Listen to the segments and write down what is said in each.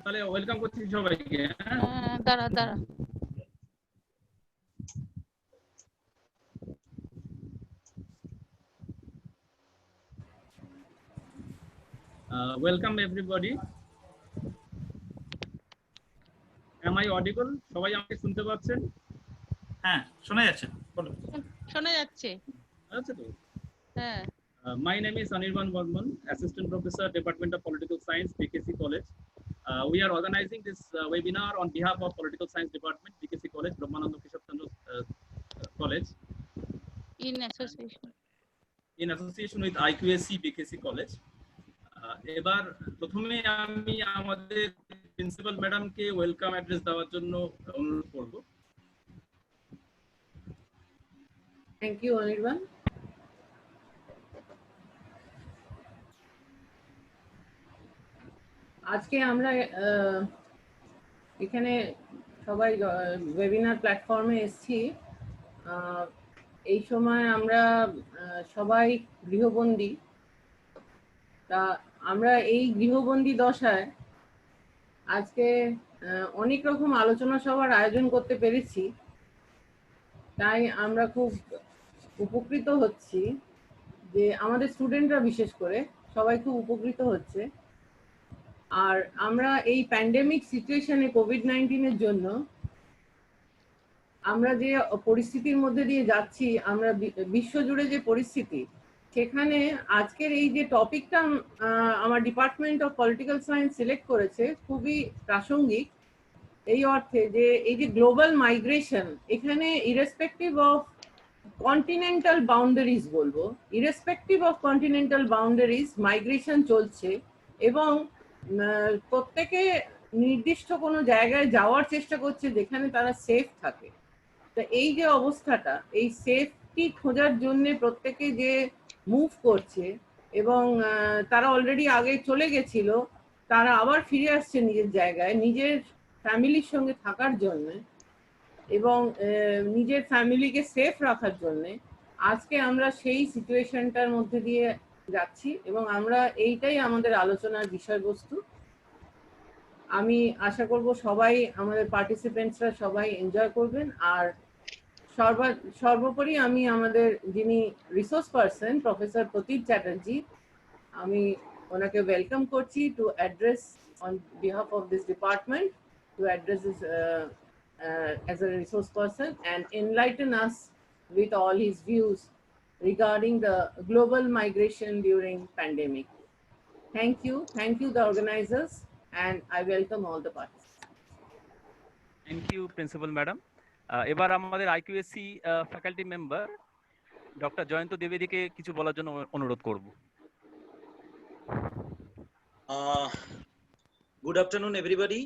তাহলে ওয়েলকাম করছি সবাইকে। দাঁড়া দাঁড়া। Welcome everybody. Am I audible? সবাই আমাকে শুনতে পাচ্ছেন? হ্যাঁ, শোনা যাচ্ছে। বলো। শোনা যাচ্ছে। আচ্ছা তো। হ্যাঁ। My name is Anirban Burman, Assistant Professor, Department of Political Science, BKC College. We are organizing this webinar on behalf of Political Science Department, BKC College, Brahmananda Keshav Chandra College. In association with IQAC, BKC College. এবার প্রথমে আমি আমাদের principal ম্যাডামকে welcome address দেওয়ার জন্য অনুরোধ করব। Thank you Anirban. আজকে আমরা এখানে সবাই ওয়েবিনার প্ল্যাটফর্মে এসেছি। এই সময় আমরা সবাই গৃহবন্দী। তা আমরা এই গৃহবন্দী দশায় আজকে অনেক রকম আলোচনা সভার আয়োজন করতে পেরেছি, তাই আমরা খুব উপকৃত হচ্ছি যে আমাদের স্টুডেন্টরা বিশেষ করে সবাই খুব উপকৃত হচ্ছে। আর আমরা এই প্যান্ডেমিক সিচুয়েশনে কোভিড-19-এর জন্য আমরা যে পরিস্থিতির মধ্যে দিয়ে যাচ্ছি, আমরা বিশ্বজুড়ে যে পরিস্থিতি, সেখানে আজকের এই যে টপিকটা আমার department of political science select করেছে খুবই প্রাসঙ্গিক এই অর্থে যে এই যে গ্লোবাল মাইগ্রেশন, এখানে ইরেসপেক্টিভ অফ কন্টিনেন্টাল বাউন্ডারিজ বলবো, irrespective of continental boundaries migration চলছে এবং প্রত্যেকে নির্দিষ্ট কোনো জায়গায় যাওয়ার চেষ্টা করছে যেখানে তারা সেফ থাকে। তো এই যে অবস্থাটা, এই সেফটি খোঁজার জন্য প্রত্যেকে যে মুভ করছে এবং তারা অলরেডি আগে চলে গেছিল, তারা আবার ফিরে আসছে নিজের জায়গায়, নিজের ফ্যামিলির সঙ্গে থাকার জন্য এবং নিজের ফ্যামিলিকে সেফ রাখার জন্য আজকে আমরা সেই সিচুয়েশনটার মধ্যে দিয়ে যাচ্ছি এবং আমরা এইটাই আমাদের আলোচনার বিষয়বস্তু। আমি আশা করব সবাই আমাদের পার্টিসিপেন্টসরা সবাই এনজয় করবেন। আর সর্বোপরি আমি আমাদের যিনি রিসোর্স পারসন প্রফেসর প্রতীপ চ্যাটার্জি, আমি ওনাকে ওয়েলকাম করছি to address on behalf of this department, to address this as a resource person and enlighten us with all his views regarding the global migration during pandemic. Thank you the organizers, and I welcome all the participants. Thank you Principal Madam. এবার আমাদের আইকিউএসসি faculty member doctor Jayanta দ্বিবেদীকে কিছু বলার জন্য অনুরোধ করব। Good afternoon everybody.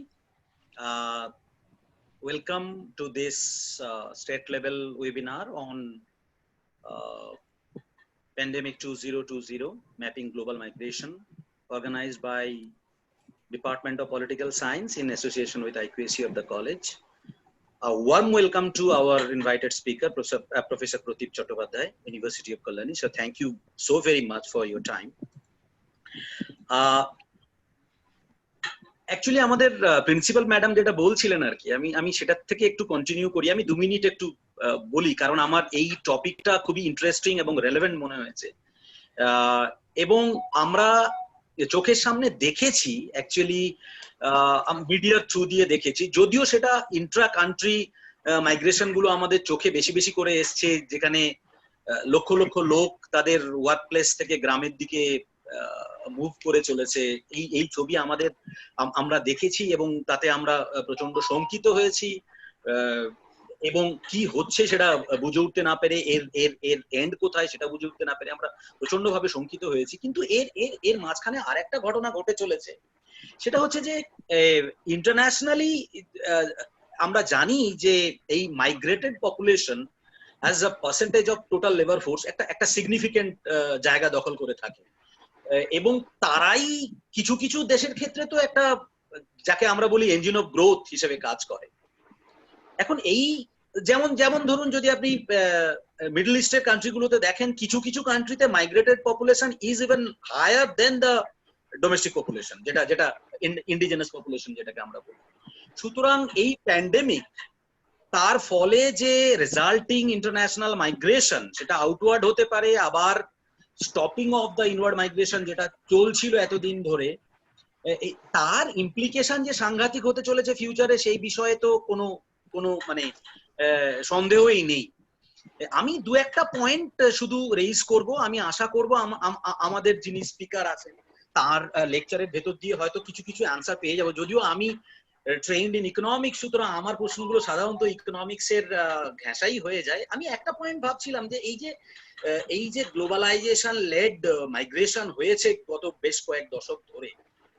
Welcome to this state level webinar on Pandemic 2020 Mapping Global Migration, organized by Department of Political Science in association with IQAC of the college. A warm welcome to our invited speaker, Professor Pradeep Chattopadhyay, University of Kalyani. So thank you so very much for your time. Actually আমাদের principal madam যেটা বলছিলেন আর কি, আমি সেটার থেকে একটু continue করি। আমি 2 মিনিট একটু বলি, কারণ আমার এই টপিকটা খুবই ইন্টারেস্টিং এবং রেলেভেন্ট মনে হয়েছে এবং আমরা চোখের সামনে দেখেছি, অ্যাকচুয়ালি মিডিয়ার থ্রু দিয়ে দেখেছি, যদিও সেটা ইন্ট্রা কান্ট্রি মাইগ্রেশন গুলো আমাদের চোখে বেশি বেশি করে এসছে, যেখানে লক্ষ লক্ষ লোক তাদের ওয়ার্ক প্লেস থেকে গ্রামের দিকে মুভ করে চলেছে। এই ছবি আমরা দেখেছি এবং তাতে আমরা প্রচন্ড শঙ্কিত হয়েছি এবং কি হচ্ছে সেটা বুঝে উঠতে না পেরে, এর এন্ড কোথায় সেটা বুঝে উঠতে না পেরে আমরা প্রচন্ড ভাবে শঙ্কিত হয়েছি। কিন্তু এর মাঝখানে আরেকটা ঘটনা ঘটে চলেছে, সেটা হচ্ছে যে ইন্টারন্যাশনালি আমরা জানি যে এই migrated population as a percentage of total labour force একটা সিগনিফিকেন্ট জায়গা দখল করে থাকে এবং তারাই কিছু কিছু দেশের ক্ষেত্রে তো একটা, যাকে আমরা বলি ইঞ্জিন অফ গ্রোথ হিসেবে কাজ করে। এখন এই যেমন ধরুন, যদি আপনি মিডল ইস্টের কান্ট্রিগুলোতে দেখেন, কিছু কিছু কান্ট্রিতে migrated population is even higher than the domestic population, যেটা ইন্ডিজেনাস পপুলেশন যেটাকে আমরা বলি। সুতরাং এই প্যান্ডেমিক তার ফলে যে রেজাল্টিং ইন্টারন্যাশনাল মাইগ্রেশন সেটা আউটওয়ার্ড হতে পারে, আবার stopping of the inward migration যেটা চলছিল এতদিন ধরে, তার ইমপ্লিকেশন যে সাংঘাতিক হতে চলেছে ফিউচারে সেই বিষয়ে তো কোনো মানে সন্দেহই নেই। আমি দু একটা পয়েন্ট শুধু রেইজ করব। আমি আশা করব আমাদের যিনি স্পিকার আছেন তার লেকচারের ভেতর দিয়ে হয়তো কিছু কিছু অ্যান্সার পেয়ে যাবো, যদিও আমি ট্রেন্ড ইন ইকোনমিক্স, সুতরাং আমার প্রশ্নগুলো সাধারণত ইকোনমিক্স এর ঘেঁষাই হয়ে যায়। আমি একটা পয়েন্ট ভাবছিলাম যে এই যে গ্লোবালাইজেশন লেড মাইগ্রেশন হয়েছে গত বেশ কয়েক দশক ধরে,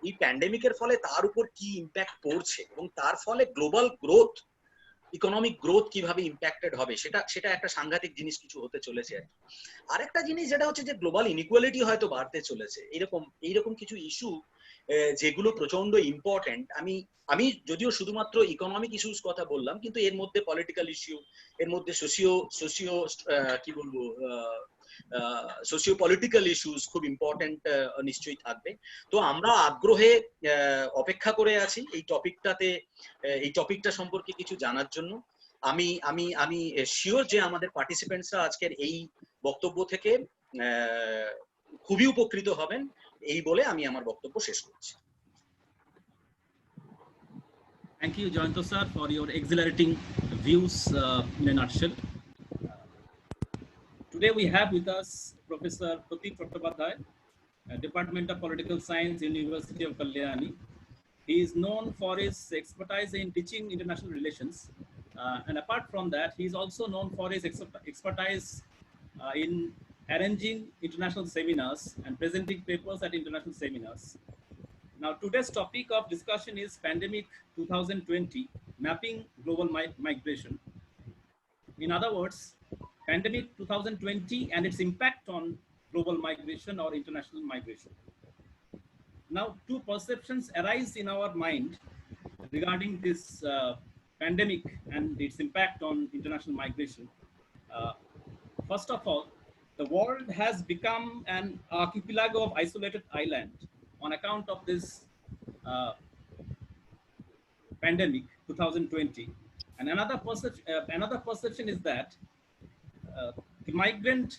এই প্যান্ডেমিকের ফলে তার উপর কি ইম্প্যাক্ট পড়ছে এবং তার ফলে গ্লোবাল গ্রোথ, ইকোনমিক গ্রোথ কিভাবে ইম্প্যাক্টেড হবে, সেটা একটা সাংঘাতিক জিনিস কিছু হতে চলেছে। আর একটা জিনিস যেটা হচ্ছে যে গ্লোবাল ইনইকুয়ালিটি হয়তো বাড়তে চলেছে। এইরকম কিছু ইস্যু যেগুলো প্রচন্ড ইম্পর্টেন্ট। আমি যদিও শুধুমাত্র ইকোনমিক ইস্যুস কথা বললাম, কিন্তু এর মধ্যে পলিটিক্যাল ইস্যু, এর মধ্যে সোশিও পলিটিক্যাল ইস্যুস খুব ইম্পর্টেন্ট নিশ্চয়ই থাকবে। তো আমরা আগ্রহে অপেক্ষা করে আছি এই টপিকটা সম্পর্কে কিছু জানার জন্য। আমি শিওর যে আমাদের পার্টিসিপেন্টসরা আজকের এই বক্তব্য থেকে খুবই উপকৃত হবেন। এই বলে আমি আমার বক্তব্য শেষ করছি। Thank you, Jayanto sir, for your exhilarating views in a nutshell. Today we have with us Professor Pratik Chattopadhyay, Department of Political Science, University of Kalyani. He is known for his expertise in teaching international relations, and apart from that, he is also known for his expertise in arranging international seminars and presenting papers at international seminars. Now, today's topic of discussion is Pandemic 2020, Mapping Global Migration. In other words, Pandemic 2020 and its impact on global migration or international migration. Now, two perceptions arise in our mind regarding this pandemic and its impact on international migration. First of all, the world has become an archipelago of isolated island on account of this pandemic 2020. And another perception is that the migrant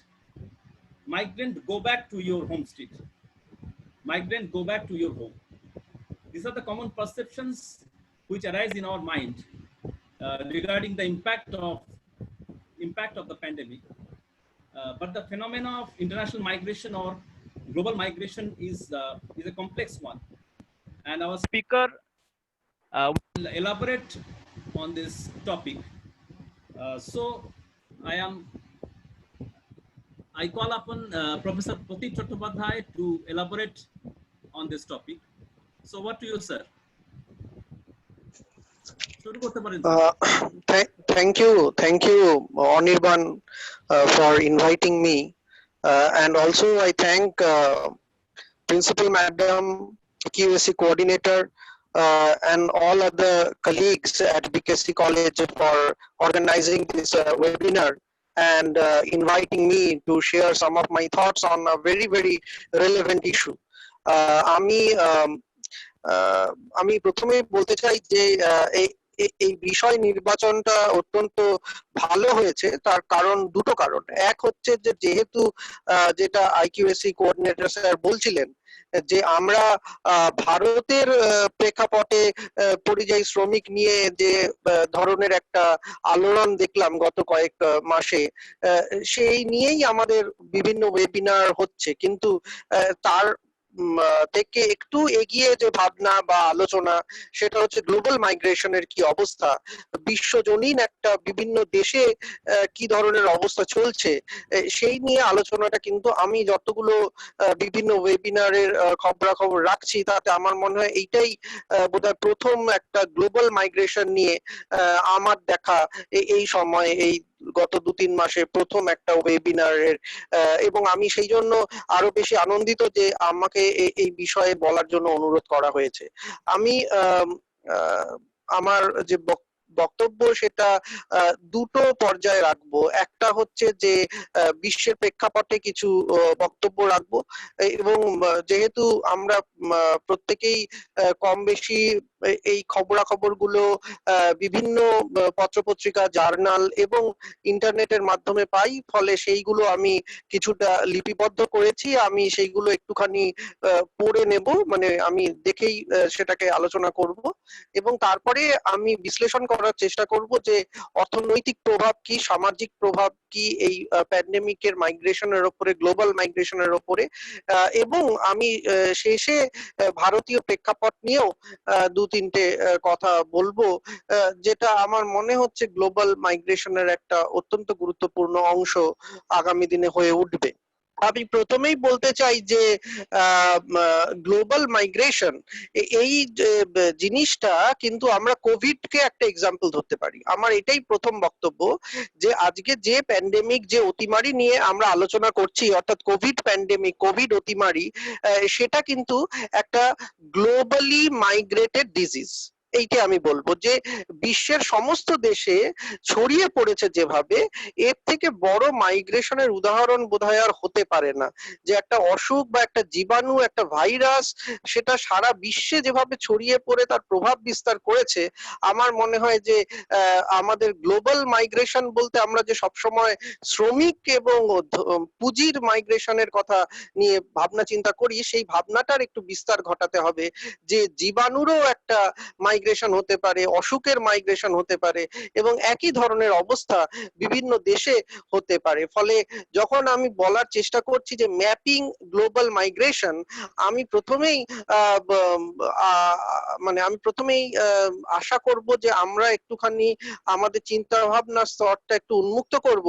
go back to your home state. Migrant go back to your home. These are the common perceptions which arise in our mind regarding the impact of the pandemic. But the phenomena of international migration or global migration is a complex one, and our speaker will elaborate on this topic. So I call upon Professor Pratik Chattopadhyay to elaborate on this topic. So what to you, sir? Thank you, Anirban, for inviting me, and also I thank Principal Madam, QSC Coordinator, and all other colleagues at BKC College for organizing this webinar and inviting me to share some of my thoughts on a very, very relevant issue. আমি প্রথমে বলতে চাই যে এই বিষয় নির্বাচনটা অত্যন্ত ভালো হয়েছে। তার কারণ দুটো কারণ। এক হচ্ছে যে যেহেতু যেটা আইকিউএসসি কোঅর্ডিনেটর স্যার বলছিলেন যে আমরা ভারতের প্রেক্ষাপটে পরিযায়ী শ্রমিক নিয়ে যে ধরনের একটা আলোড়ন দেখলাম গত কয়েক মাসে, সেই নিয়েই আমাদের বিভিন্ন ওয়েবিনার হচ্ছে, কিন্তু তার থেকে একটু এগিয়ে যে ভাবনা বা আলোচনা সেটা হচ্ছে গ্লোবাল মাইগ্রেশনের কি অবস্থা, বিশ্বজনীন একটা বিভিন্ন দেশে কি ধরনের অবস্থা চলছে সেই নিয়ে আলোচনাটা কিন্তু আমি যতগুলো বিভিন্ন ওয়েবিনারের খবরাখবর রাখছি তাতে আমার মনে হয় এইটাই বোধহয় প্রথম একটা গ্লোবাল মাইগ্রেশন নিয়ে আমার দেখা এই সময়, এই গত 2-3 মাসে প্রথম একটা ওয়েবিনারের, এবং আমি সেই জন্য আরো বেশি আনন্দিত যে আমাকে এই বিষয়ে বলার জন্য অনুরোধ করা হয়েছে। আমি আমার যে বক্তব্য সেটা দুটো পর্যায়ে রাখবো। একটা হচ্ছে যে বিশ্বের প্রেক্ষাপটে কিছু বক্তব্য রাখবো, এবং যেহেতু আমরা প্রত্যেকেই কম বেশি এই খবরাখবরগুলো বিভিন্ন পত্রপত্রিকা, জার্নাল এবং ইন্টারনেটের মাধ্যমে পাই, ফলে সেইগুলো আমি কিছুটা লিপিবদ্ধ করেছি। আমি সেইগুলো একটুখানি পড়ে নেব, মানে আমি দেখেই সেটাকে আলোচনা করব, এবং তারপরে আমি বিশ্লেষণ করার চেষ্টা করব যে অর্থনৈতিক প্রভাব কি, সামাজিক প্রভাব কি এই প্যান্ডেমিকের মাইগ্রেশনের উপরে, গ্লোবাল মাইগ্রেশনের উপরে, এবং আমি শেষে ভারতীয় প্রেক্ষাপট নিয়েও দু তিনটে কথা বলবো, যেটা আমার মনে হচ্ছে গ্লোবাল মাইগ্রেশনের একটা অত্যন্ত গুরুত্বপূর্ণ অংশ আগামী দিনে হয়ে উঠবে। আমি প্রথমেই বলতে চাই যে গ্লোবাল মাইগ্রেশন এই জিনিসটা কিন্তু আমরা কোভিড কে একটা এক্সাম্পল ধরতে পারি। আমার এটাই প্রথম বক্তব্য, যে আজকে যে প্যান্ডেমিক, যে অতিমারি নিয়ে আমরা আলোচনা করছি, অর্থাৎ কোভিড প্যান্ডেমিক, কোভিড অতিমারি, সেটা কিন্তু একটা গ্লোবালি মাইগ্রেটেড ডিজিজ। এইটা আমি বলবো যে বিশ্বের সমস্ত দেশে ছড়িয়ে পড়েছে যেভাবে, এর থেকে বড় মাইগ্রেশনের উদাহরণ বোধহয় আর হতে পারে না। যে একটা অসুখ বা একটা জীবাণু, একটা ভাইরাস, সেটা সারা বিশ্বে যেভাবে ছড়িয়ে পড়ে তার প্রভাব বিস্তার করেছে, আমার মনে হয় যে আমাদের গ্লোবাল মাইগ্রেশন বলতে আমরা যে সবসময় শ্রমিক এবং পুঁজির মাইগ্রেশনের কথা নিয়ে ভাবনা চিন্তা করি, সেই ভাবনাটার একটু বিস্তার ঘটাতে হবে, যে জীবাণুরও একটা মাইগ্রেশন হতে পারে, অসুখের মাইগ্রেশন হতে পারে, এবং একই ধরনের অবস্থা বিভিন্ন দেশে হতে পারে। ফলে যখন আমি বলার চেষ্টা করছি যে ম্যাপিং গ্লোবাল মাইগ্রেশন, আমি প্রথমেই আশা করব যে আমরা একটুখানি আমাদের চিন্তা ভাবনার স্তরটা একটু উন্মুক্ত করব,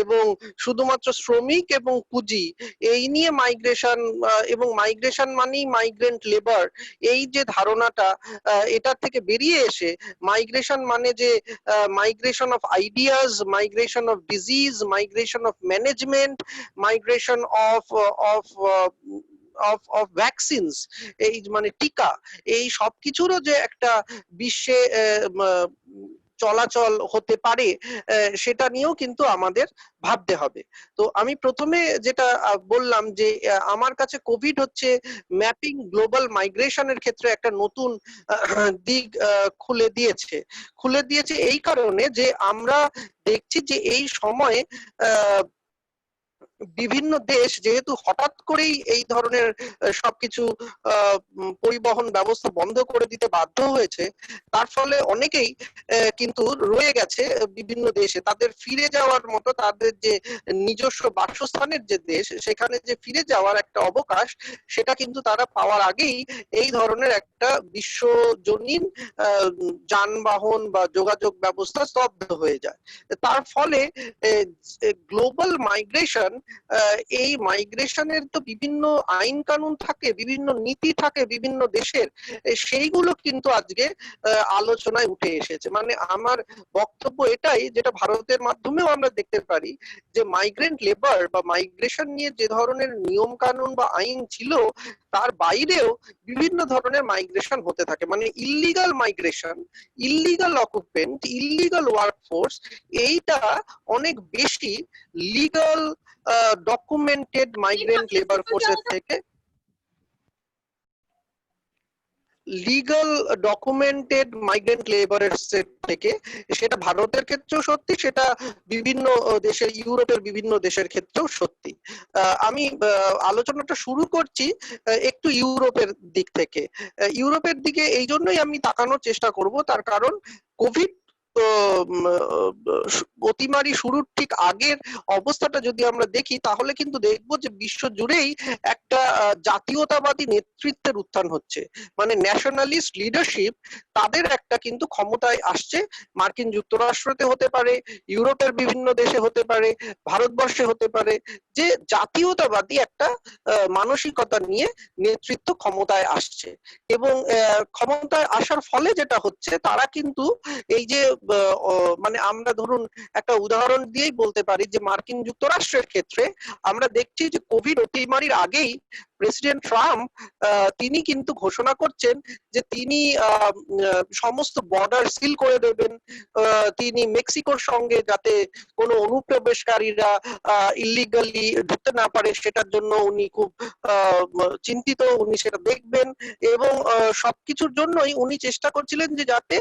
এবং শুধুমাত্র শ্রমিক এবং পুঁজি এই নিয়ে মাইগ্রেশন, এবং মাইগ্রেশন মানেই মাইগ্রেন্ট লেবার, এই যে ধারণাটা, এটা থেকে বেরিয়ে এসে মাইগ্রেশন মানে যে migration of ideas, migration of disease, migration of management, migration of vaccines, এই মানে টিকা, এই সবকিছুরও যে একটা বিশ্বে চলাচল হতে পারে, সেটা নিয়েও কিন্তু আমাদের ভাবতে হবে। তো আমি প্রথমে যেটা বললাম যে আমার কাছে কোভিড হচ্ছে ম্যাপিং গ্লোবাল মাইগ্রেশনের ক্ষেত্রে একটা নতুন দিক খুলে দিয়েছে এই কারণে যে আমরা দেখছি যে এই সময়ে বিভিন্ন দেশ যেহেতু হঠাৎ করেই এই ধরনের সবকিছু পরিবহন ব্যবস্থা বন্ধ করে দিতে বাধ্য হয়েছে, তার ফলে অনেকেই কিন্তু রয়ে গেছে বিভিন্ন দেশে। তাদের ফিরে যাওয়ার মতো, তাদের যে নিজস্ব বাসস্থানের যে দেশ, সেখানে যে ফিরে যাওয়ার একটা অবকাশ, সেটা কিন্তু তারা পাওয়ার আগেই এই ধরনের একটা বিশ্বজনীন যানবাহন বা যোগাযোগ ব্যবস্থা স্তব্ধ হয়ে যায়। তার ফলে গ্লোবাল মাইগ্রেশন, এই মাইগ্রেশনের তো বিভিন্ন আইন কানুন থাকে, বিভিন্ন নীতি থাকে বিভিন্ন দেশের, সেইগুলো কিন্তু আজকে আলোচনায় উঠে এসেছে। মানে আমার বক্তব্য এটাই, যেটা ভারতের মাধ্যমেও আমরা দেখতে পারি, যে মাইগ্রেন্ট লেবার বা মাইগ্রেশন নিয়ে যে ধরনের নিয়ম কানুন বা আইন ছিল, তার বাইরেও বিভিন্ন ধরনের মাইগ্রেশন হতে থাকে। মানে illegal migration, illegal occupant, illegal workforce, এইটা অনেক বেশি লিগাল ডকুমেন্টেড মাইগ্রেন্ট লেবার ফোর্সের থেকে, লিগাল ডকুমেন্টেড মাইগ্রেন্ট লেবারের থেকে, সেটা ভারতের ক্ষেত্রেও সত্যি, সেটা বিভিন্ন দেশের, ইউরোপের বিভিন্ন দেশের ক্ষেত্রেও সত্যি। আমি আলোচনাটা শুরু করছি একটু ইউরোপের দিক থেকে। ইউরোপের দিকে এই জন্যই আমি তাকানোর চেষ্টা করব, তার কারণ কোভিড অতিমারি শুরুর ঠিক আগের অবস্থাটা যদি আমরা দেখি, তাহলে কিন্তু দেখবো যে বিশ্ব জুড়েই একটা জাতীয়তাবাদী নেতৃত্বের উত্থান হচ্ছে। মানে ন্যাশনালিস্ট লিডারশিপ, তাদের একটা কিন্তু ক্ষমতায় আসছে। মার্কিন যুক্তরাষ্ট্রতে হতে পারে, ইউরোপের বিভিন্ন দেশে হতে পারে, ভারতবর্ষে হতে পারে, যে জাতীয়তাবাদী একটা মানসিকতা নিয়ে নেতৃত্ব ক্ষমতায় আসছে। এবং ক্ষমতায় আসার ফলে যেটা হচ্ছে, তারা কিন্তু এই যে মানে আমরা ধরুন একটা উদাহরণ দিয়েই বলতে পারি, যে মার্কিন যুক্তরাষ্ট্রের ক্ষেত্রে আমরা দেখছি যে কোভিড অতিমারির আগেই প্রেসিডেন্ট ট্রাম্প তিনি কিন্তু ঘোষণা করছেন যে তিনি সমস্ত বর্ডার সিল করে দেবেন, তিনি মেক্সিকোর সঙ্গে যাতে কোনো অনুপ্রবেশকারীরা ইলিগালি ঢুকতে না পারে সেটার জন্য উনি খুব চিন্তিত, উনি সেটা দেখবেন এবং সবকিছুর জন্যই উনি চেষ্টা করছিলেন যে যাতে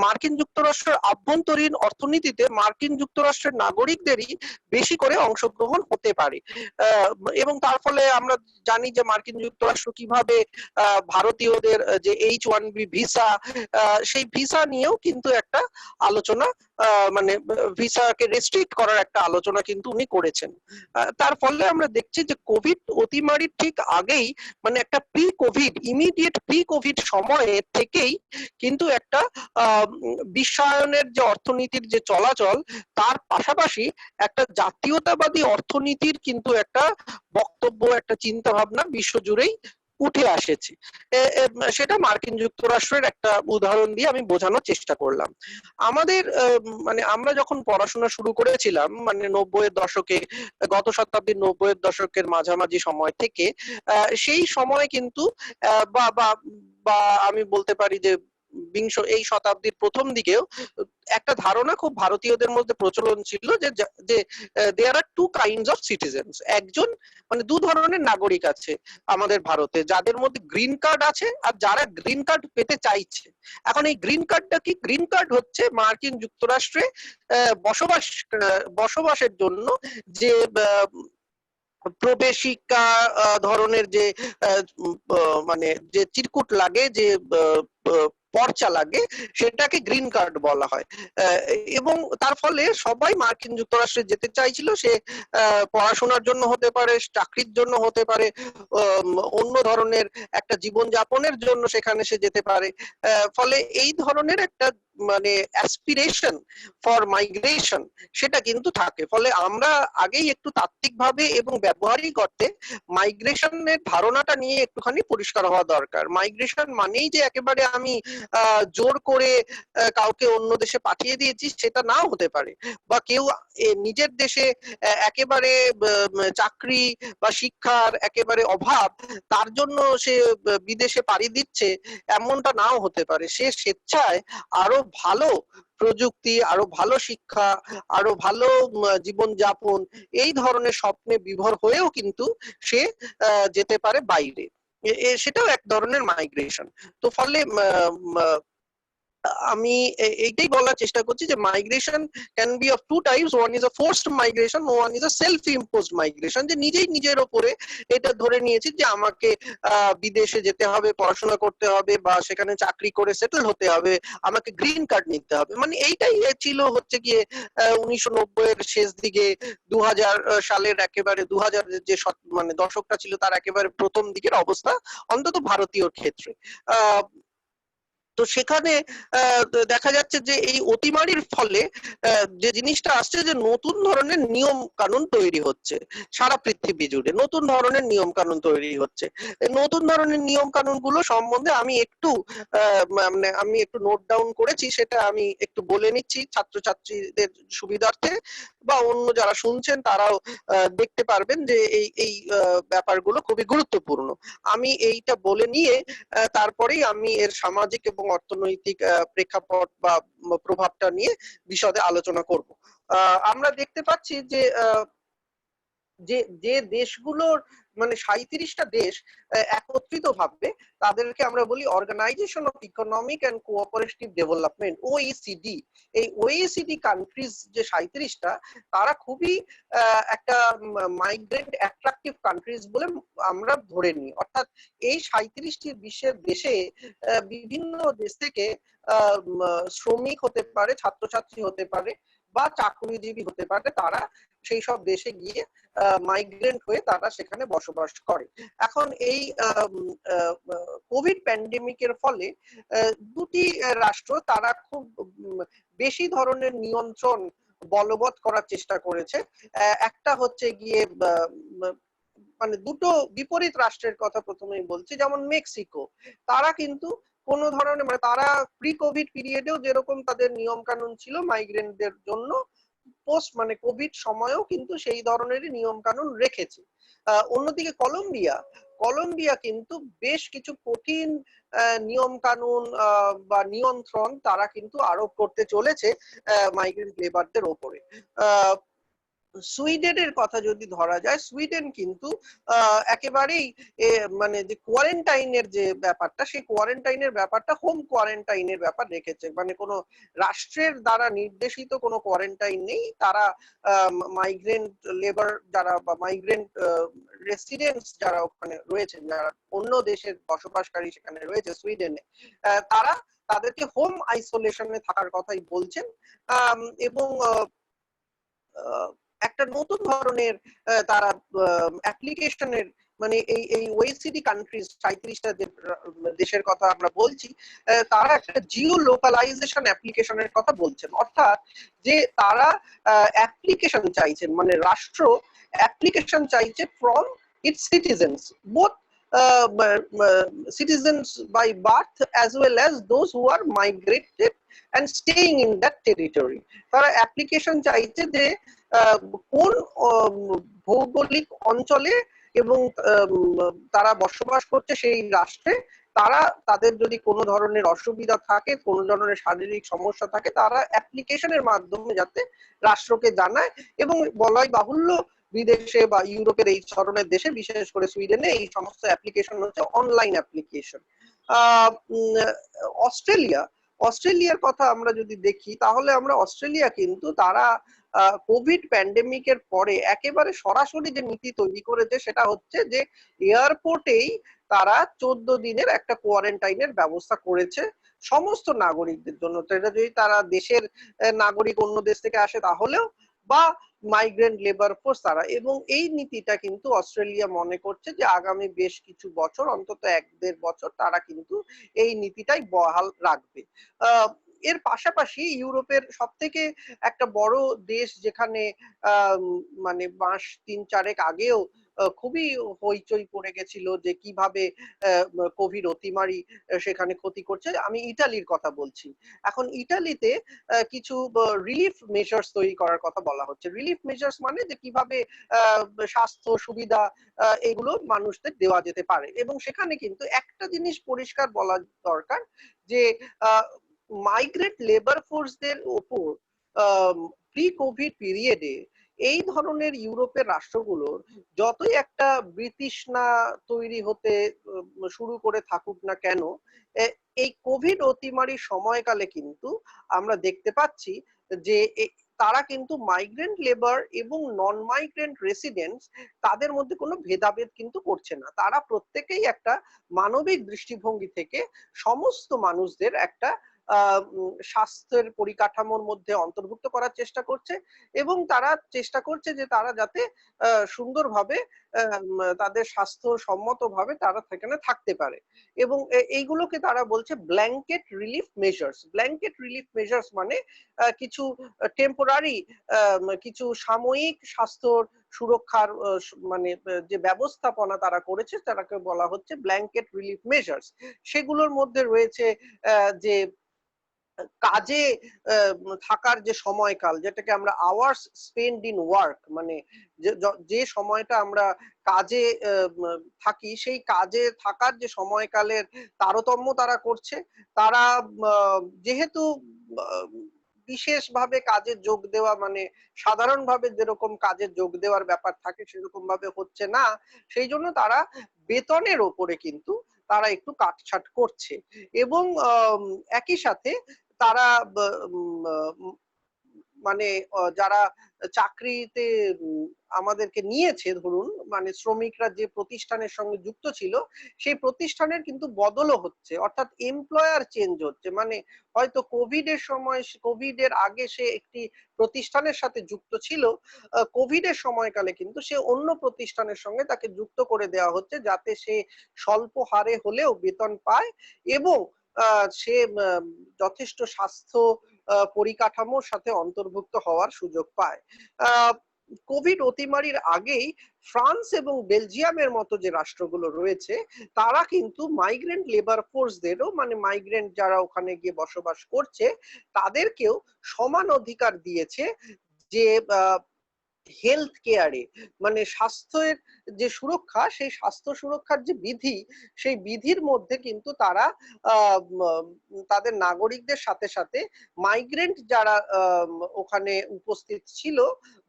মার্কিন যুক্তরাষ্ট্রের আভ্যন্তরীণ অর্থনীতিতে মার্কিন যুক্তরাষ্ট্রের নাগরিকদেরই বেশি করে অংশগ্রহণ হতে পারে। এবং তার ফলে আমরা জানি যে মার্কিন যুক্তরাষ্ট্র কিভাবে ভারতীয়দের যে H-1B ভিসা, সেই ভিসা নিয়েও কিন্তু একটা আলোচনা, মানে ভিসাকে রেস্ট্রিক্ট করার একটা আলোচনা কিন্তু উনি করেছেন। তার ফলে আমরা দেখছি যে কোভিড অতিমারির ঠিক আগেই, মানে একটা pre Covid, immediate pre Covid সময়ে থেকেই কিন্তু একটা বিশ্বায়নের যে অর্থনীতির যে চলাচল, তার পাশাপাশি একটা জাতীয়তাবাদী অর্থনীতির কিন্তু একটা বক্তব্য, একটা চিন্তা ভাবনা বিশ্বজুড়েই উঠে আসেছে। সেটা মার্কিন যুক্তরাষ্ট্রের একটা উদাহরণ দিয়ে আমি বোঝানোর চেষ্টা করলাম। আমাদের মানে আমরা যখন পড়াশোনা শুরু করেছিলাম, মানে 90-এর দশকে, গত শতাব্দীর 90-এর দশকের মাঝামাঝি সময় থেকে, সেই সময় কিন্তু বা আমি বলতে পারি যে এই শতাব্দীর প্রথম দিকেও একটা ধারণা খুব ভারতীয়দের মধ্যে প্রচলন ছিল যে দেয়ার আর টু কাইন্ডস অফ সিটিজেন্স। একজন, মানে দু ধরনের নাগরিক আছে আমাদের ভারতে, যাদের মধ্যে গ্রিন কার্ড আছে আর যারা গ্রিন কার্ড পেতে চাইছে। এখন এই গ্রিন কার্ডটা কি? গ্রিন কার্ড হচ্ছে মার্কিন যুক্তরাষ্ট্রে বসবাসের জন্য যে প্রবেশিকা ধরনের যে মানে যে চিরকুট লাগে, যে পর্চা লাগে, সেটাকে গ্রিন কার্ড বলা হয়। এবং তার ফলে সবাই মার্কিন যুক্তরাষ্ট্রে যেতে চাইছিল। সে পড়াশোনার জন্য হতে পারে, চাকরির জন্য হতে পারে, অন্য ধরনের একটা জীবন যাপনের জন্য সেখানে সে যেতে পারে। ফলে এই ধরনের একটা মানে অ্যাসপিরেশন ফর মাইগ্রেশন সেটা কিন্তু থাকে। ফলে আমরা আগেই একটু তাত্ত্বিকভাবে এবং ব্যবহারিক অর্থে মাইগ্রেশনের ধারণাটা নিয়ে একটুখানি পরিষ্কার হওয়া দরকার। মাইগ্রেশন মানেই যে একেবারে আমি জোর করে কাউকে অন্য দেশে পাঠিয়ে দিয়েছি সেটা নাও হতে পারে, বা কেউ নিজের দেশে একেবারে চাকরি বা শিক্ষার একেবারে অভাব, তার জন্য সে বিদেশে পাড়ি দিচ্ছে, এমনটা নাও হতে পারে। সে স্বেচ্ছায় আরো ভালো প্রযুক্তি, আরো ভালো শিক্ষা, আরো ভালো জীবন যাপন, এই ধরনের স্বপ্নে বিভোর হয়েও কিন্তু সে যেতে পারে বাইরে। সেটাও এক ধরনের মাইগ্রেশন। তো ফলে আমি এইটাই বলার চেষ্টা করছি যে migration can be of two types. One is a forced migration, one is a self imposed migration, যে নিজেই নিজের ওপরে এটা ধরে নিয়েছি যে আমাকে বিদেশে যেতে হবে, পড়াশোনা করতে হবে, বা সেখানে চাকরি করে সেটেল হতে হবে, আমাকে গ্রিন কার্ড নিতে হবে। মানে এইটাই ছিল হচ্ছে গিয়ে 1990-এর শেষ দিকে, 2000 সালের একেবারে 2000 যে মানে দশকটা ছিল তার একেবারে প্রথম দিকের অবস্থা, অন্তত ভারতীয় ক্ষেত্রে। তো সেখানে দেখা যাচ্ছে যে এই অতিমারির ফলে যে জিনিসটা আসছে, যে নতুন ধরনের নিয়ম কানুন তৈরি হচ্ছে সারা পৃথিবী জুড়ে, নতুন ধরনের নিয়ম কানুন তৈরি হচ্ছে। নতুন ধরনের নিয়ম কানুন গুলো সম্বন্ধে আমি একটু মানে আমি একটু নোট ডাউন করেছি, সেটা আমি একটু বলে নিচ্ছি ছাত্রছাত্রীদের সুবিধার্থে, বা অন্য যারা শুনছেন তারাও দেখতে পারবেন যে এই ব্যাপারগুলো খুবই গুরুত্বপূর্ণ। আমি এইটা বলে নিয়ে তারপরেই আমি এর সামাজিক এবং অর্থনৈতিক প্রেক্ষাপট বা প্রভাবটা নিয়ে বিশদে আলোচনা করব। আমরা দেখতে পাচ্ছি যে যে দেশগুলোর মানে 37টা দেশ একত্রিত ভাবে, তাদেরকে আমরা বলি organisation of economic and cooperative development, OECD। এই OECD কান্ট্রিজ যে 37টা, তারা খুবই একটা মাইগ্রেন্ট অ্যাট্রাকটিভ কান্ট্রিজ বলে আমরা ধরে নিই। অর্থাৎ এই 37টি বিশ্বের দেশে বিভিন্ন দেশ থেকে শ্রমিক হতে পারে, ছাত্রছাত্রী হতে পারে, বা চাকরিজীবী হতে পারে, তারা সেই সব দেশে গিয়ে মাইগ্রেন্ট হয়ে তারা সেখানে বসবাস করে। এখন এই কোভিড প্যান্ডেমিকের ফলে দুটি রাষ্ট্র তারা খুব বেশি ধরনের নিয়ন্ত্রণ বলবৎ করার চেষ্টা করেছে। একটা হচ্ছে গিয়ে মানে দুটো বিপরীত রাষ্ট্রের কথা প্রথমেই বলছি, যেমন মেক্সিকো, তারা কিন্তু কোন ধরনের মানে তারা প্রি কোভিড পিরিয়ডেও যেরকম তাদের নিয়ম কানুন ছিল মাইগ্রেন্টদের জন্য, পোস্ট মানে কোভিড সময়েও কিন্তু সেই ধরনেরই নিয়ম কানুন রেখেছে। অন্যদিকে কলম্বিয়া কিন্তু বেশ কিছু কঠিন নিয়ম কানুন বা নিয়ন্ত্রণ তারা কিন্তু আরোপ করতে চলেছে মাইগ্রেন্ট লেবারদের ওপরে। সুইডেনের কথা যদি ধরা যায়, সুইডেন কিন্তু একেবারেই মানে যে কোয়ারেন্টাইনের যে ব্যাপারটা, সেই কোয়ারেন্টাইনের ব্যাপারটা হোম কোয়ারেন্টাইনের ব্যাপার রেখেছে, মানে কোনো রাষ্ট্রের দ্বারা নির্দেশিত কোনো কোয়ারেন্টাইন নেই। তারা মাইগ্রেন্ট লেবার যারা বা মাইগ্রেন্ট রেসিডেন্টস যারা ওখানে রয়েছেন, যারা অন্য দেশের বসবাসকারী সেখানে রয়েছে সুইডেনে, তারা তাদেরকে হোম আইসোলেশনে থাকার কথাই বলছেন। এবং একটা নতুন ধরনের তারা অ্যাপ্লিকেশনের, মানে এই ওয়েসিডি কান্ট্রিজ 37টা যে দেশের কথা আমরা বলছি, তারা একটা জিও লোকালাইজেশন অ্যাপ্লিকেশনের কথা বলছেন। অর্থাৎ যে তারা অ্যাপ্লিকেশন চাইছেন, মানে রাষ্ট্র অ্যাপ্লিকেশন চাইছে from its citizens, both citizens by birth as well as those who are migrated and staying in that territory. তারা অ্যাপ্লিকেশন চাইছে যে কোন ভৌগোলিক অঞ্চলে এবং তারা বসবাস করছে সেই রাষ্ট্রে, তারা তাদের যদি কোনো ধরনের অসুবিধা থাকে, কোনো ধরনের শারীরিক সমস্যা থাকে, তারা অ্যাপ্লিকেশনের মাধ্যমে যাতে রাষ্ট্রকে জানায়। এবং বলাই বাহুল্য বিদেশে বা ইউরোপের এই ধরনের দেশে, বিশেষ করে সুইডেনে, এই সমস্ত অ্যাপ্লিকেশন হচ্ছে অনলাইন অ্যাপ্লিকেশন। অস্ট্রেলিয়ার কথা আমরা যদি দেখি, তাহলে আমরা অস্ট্রেলিয়া কিন্তু তারা কোভিড প্যান্ডেমিকের পরে একেবারে সরাসরি যে নীতি তৈরি করেছে সেটা হচ্ছে যে এয়ারপোর্টেই তারা 14 দিনের একটা কোয়ারেন্টাইনের ব্যবস্থা করেছে সমস্ত নাগরিকদের জন্য। তো এটা যদি তারা দেশের নাগরিক অন্য দেশ থেকে আসে তাহলেও, বা মাইগ্রেন্ট লেবার ফোর্স তারা, এবং এই নীতিটা কিন্তু অস্ট্রেলিয়া মনে করছে যে আগামী বেশ কিছু বছর, অন্তত 1-1.5 বছর তারা কিন্তু এই নীতিটাই বহাল রাখবে। এর পাশাপাশি ইউরোপের সব থেকে একটা বড় দেশ যেখানে মানে মাস 3-4 আগেও খুবই হইচই পড়ে গেছিল যে কিভাবে কোভিড অতিমারি সেখানে ক্ষতি করছে, আমি ইটালির কথা বলছি। এখন ইটালিতে কিছু রিলিফ মেজার্স তৈরি করার কথা বলা হচ্ছে। রিলিফ মেজার্স মানে যে কিভাবে স্বাস্থ্য সুবিধা এগুলো মানুষদের দেওয়া যেতে পারে। এবং সেখানে কিন্তু একটা জিনিস পরিষ্কার বলা দরকার যে মাইগ্রেন্ট লেবার ফোর্সদের উপর প্রি কোভিড পিরিয়ডে এই ধরনের ইউরোপের রাষ্ট্রগুলোর যতই একটা বিতৃষ্ণা তৈরি হতে শুরু করে থাকুক না কেন, এই কোভিড অতিমারির সময়কালে কিন্তু আমরা দেখতে পাচ্ছি যে তারা কিন্তু মাইগ্রেন্ট লেবার এবং নন মাইগ্রেন্ট রেসিডেন্টস তাদের মধ্যে কোনো ভেদাভেদ কিন্তু করছে না। তারা প্রত্যেকেই একটা মানবিক দৃষ্টিভঙ্গি থেকে সমস্ত মানুষদের একটা স্বাস্থ্যের পরিকাঠামোর মধ্যে অন্তর্ভুক্ত করার চেষ্টা করছে, এবং তারা চেষ্টা করছে যে তারা যাতে সুন্দরভাবে তাদের স্বাস্থ্যসম্মতভাবে তারা সেখানে থাকতে পারে। এবং এইগুলোকে তারা বলছে blanket relief measures. Blanket relief measures মানে কিছু টেম্পোরারি, কিছু সাময়িক স্বাস্থ্য সুরক্ষার মানে যে ব্যবস্থাপনা তারা করেছে তারাকে বলা হচ্ছে ব্ল্যাঙ্কেট রিলিফ মেজার্স। সেগুলোর মধ্যে রয়েছে যে কাজে থাকার যে সময়কাল, যেটাকে আমরা আওয়ার্স স্পেন্ড ইন ওয়ার্ক, মানে যে সময়টা আমরা কাজে থাকি সেই কাজে থাকার যে সময়কালের তারতম্য তারা করছে। তারা যেহেতু বিশেষভাবে কাজে যোগ দেওয়া, মানে সাধারণভাবে যেরকম কাজে যোগ দেওয়ার ব্যাপার থাকে সেরকম ভাবে হচ্ছে না, সেই জন্য তারা বেতনের ওপরে কিন্তু তারা একটু কাটছাট করছে। এবং একই সাথে তারা মানে যারা চাকরিতে আমাদেরকে নিয়েছে, ধরুন মানে শ্রমিকরা যে প্রতিষ্ঠানের সঙ্গে যুক্ত ছিল সেই প্রতিষ্ঠানের কিন্তু বদলও হচ্ছে, অর্থাৎ এমপ্লয়ার চেঞ্জ হচ্ছে। মানে হয়তো কোভিড এর সময়, কোভিড এর আগে সে একটি প্রতিষ্ঠানের সাথে যুক্ত ছিল, কোভিড এর সময়কালে কিন্তু সে অন্য প্রতিষ্ঠানের সঙ্গে তাকে যুক্ত করে দেওয়া হচ্ছে যাতে সে স্বল্প হারে হলেও বেতন পায় এবং সে যথেষ্ট স্বাস্থ্য পরিকাঠামোর সাথে অন্তর্ভুক্ত হওয়ার সুযোগ পায়। কোভিড অতিমারির আগেই ফ্রান্স এবং বেলজিয়ামের মতো যে রাষ্ট্রগুলো রয়েছে তারা কিন্তু মাইগ্রেন্ট লেবার ফোর্সদেরও, মানে মাইগ্রেন্ট যারা ওখানে গিয়ে বসবাস করছে তাদেরকেও সমান অধিকার দিয়েছে যে হেলথ কেয়ারে মানে স্বাস্থ্যের যে সুরক্ষা, সেই স্বাস্থ্য সুরক্ষার যে বিধি, সেই বিধির মধ্যে কিন্তু তারা তাদের নাগরিকদের সাথে সাথে মাইগ্রেন্ট যারা ওখানে উপস্থিত ছিল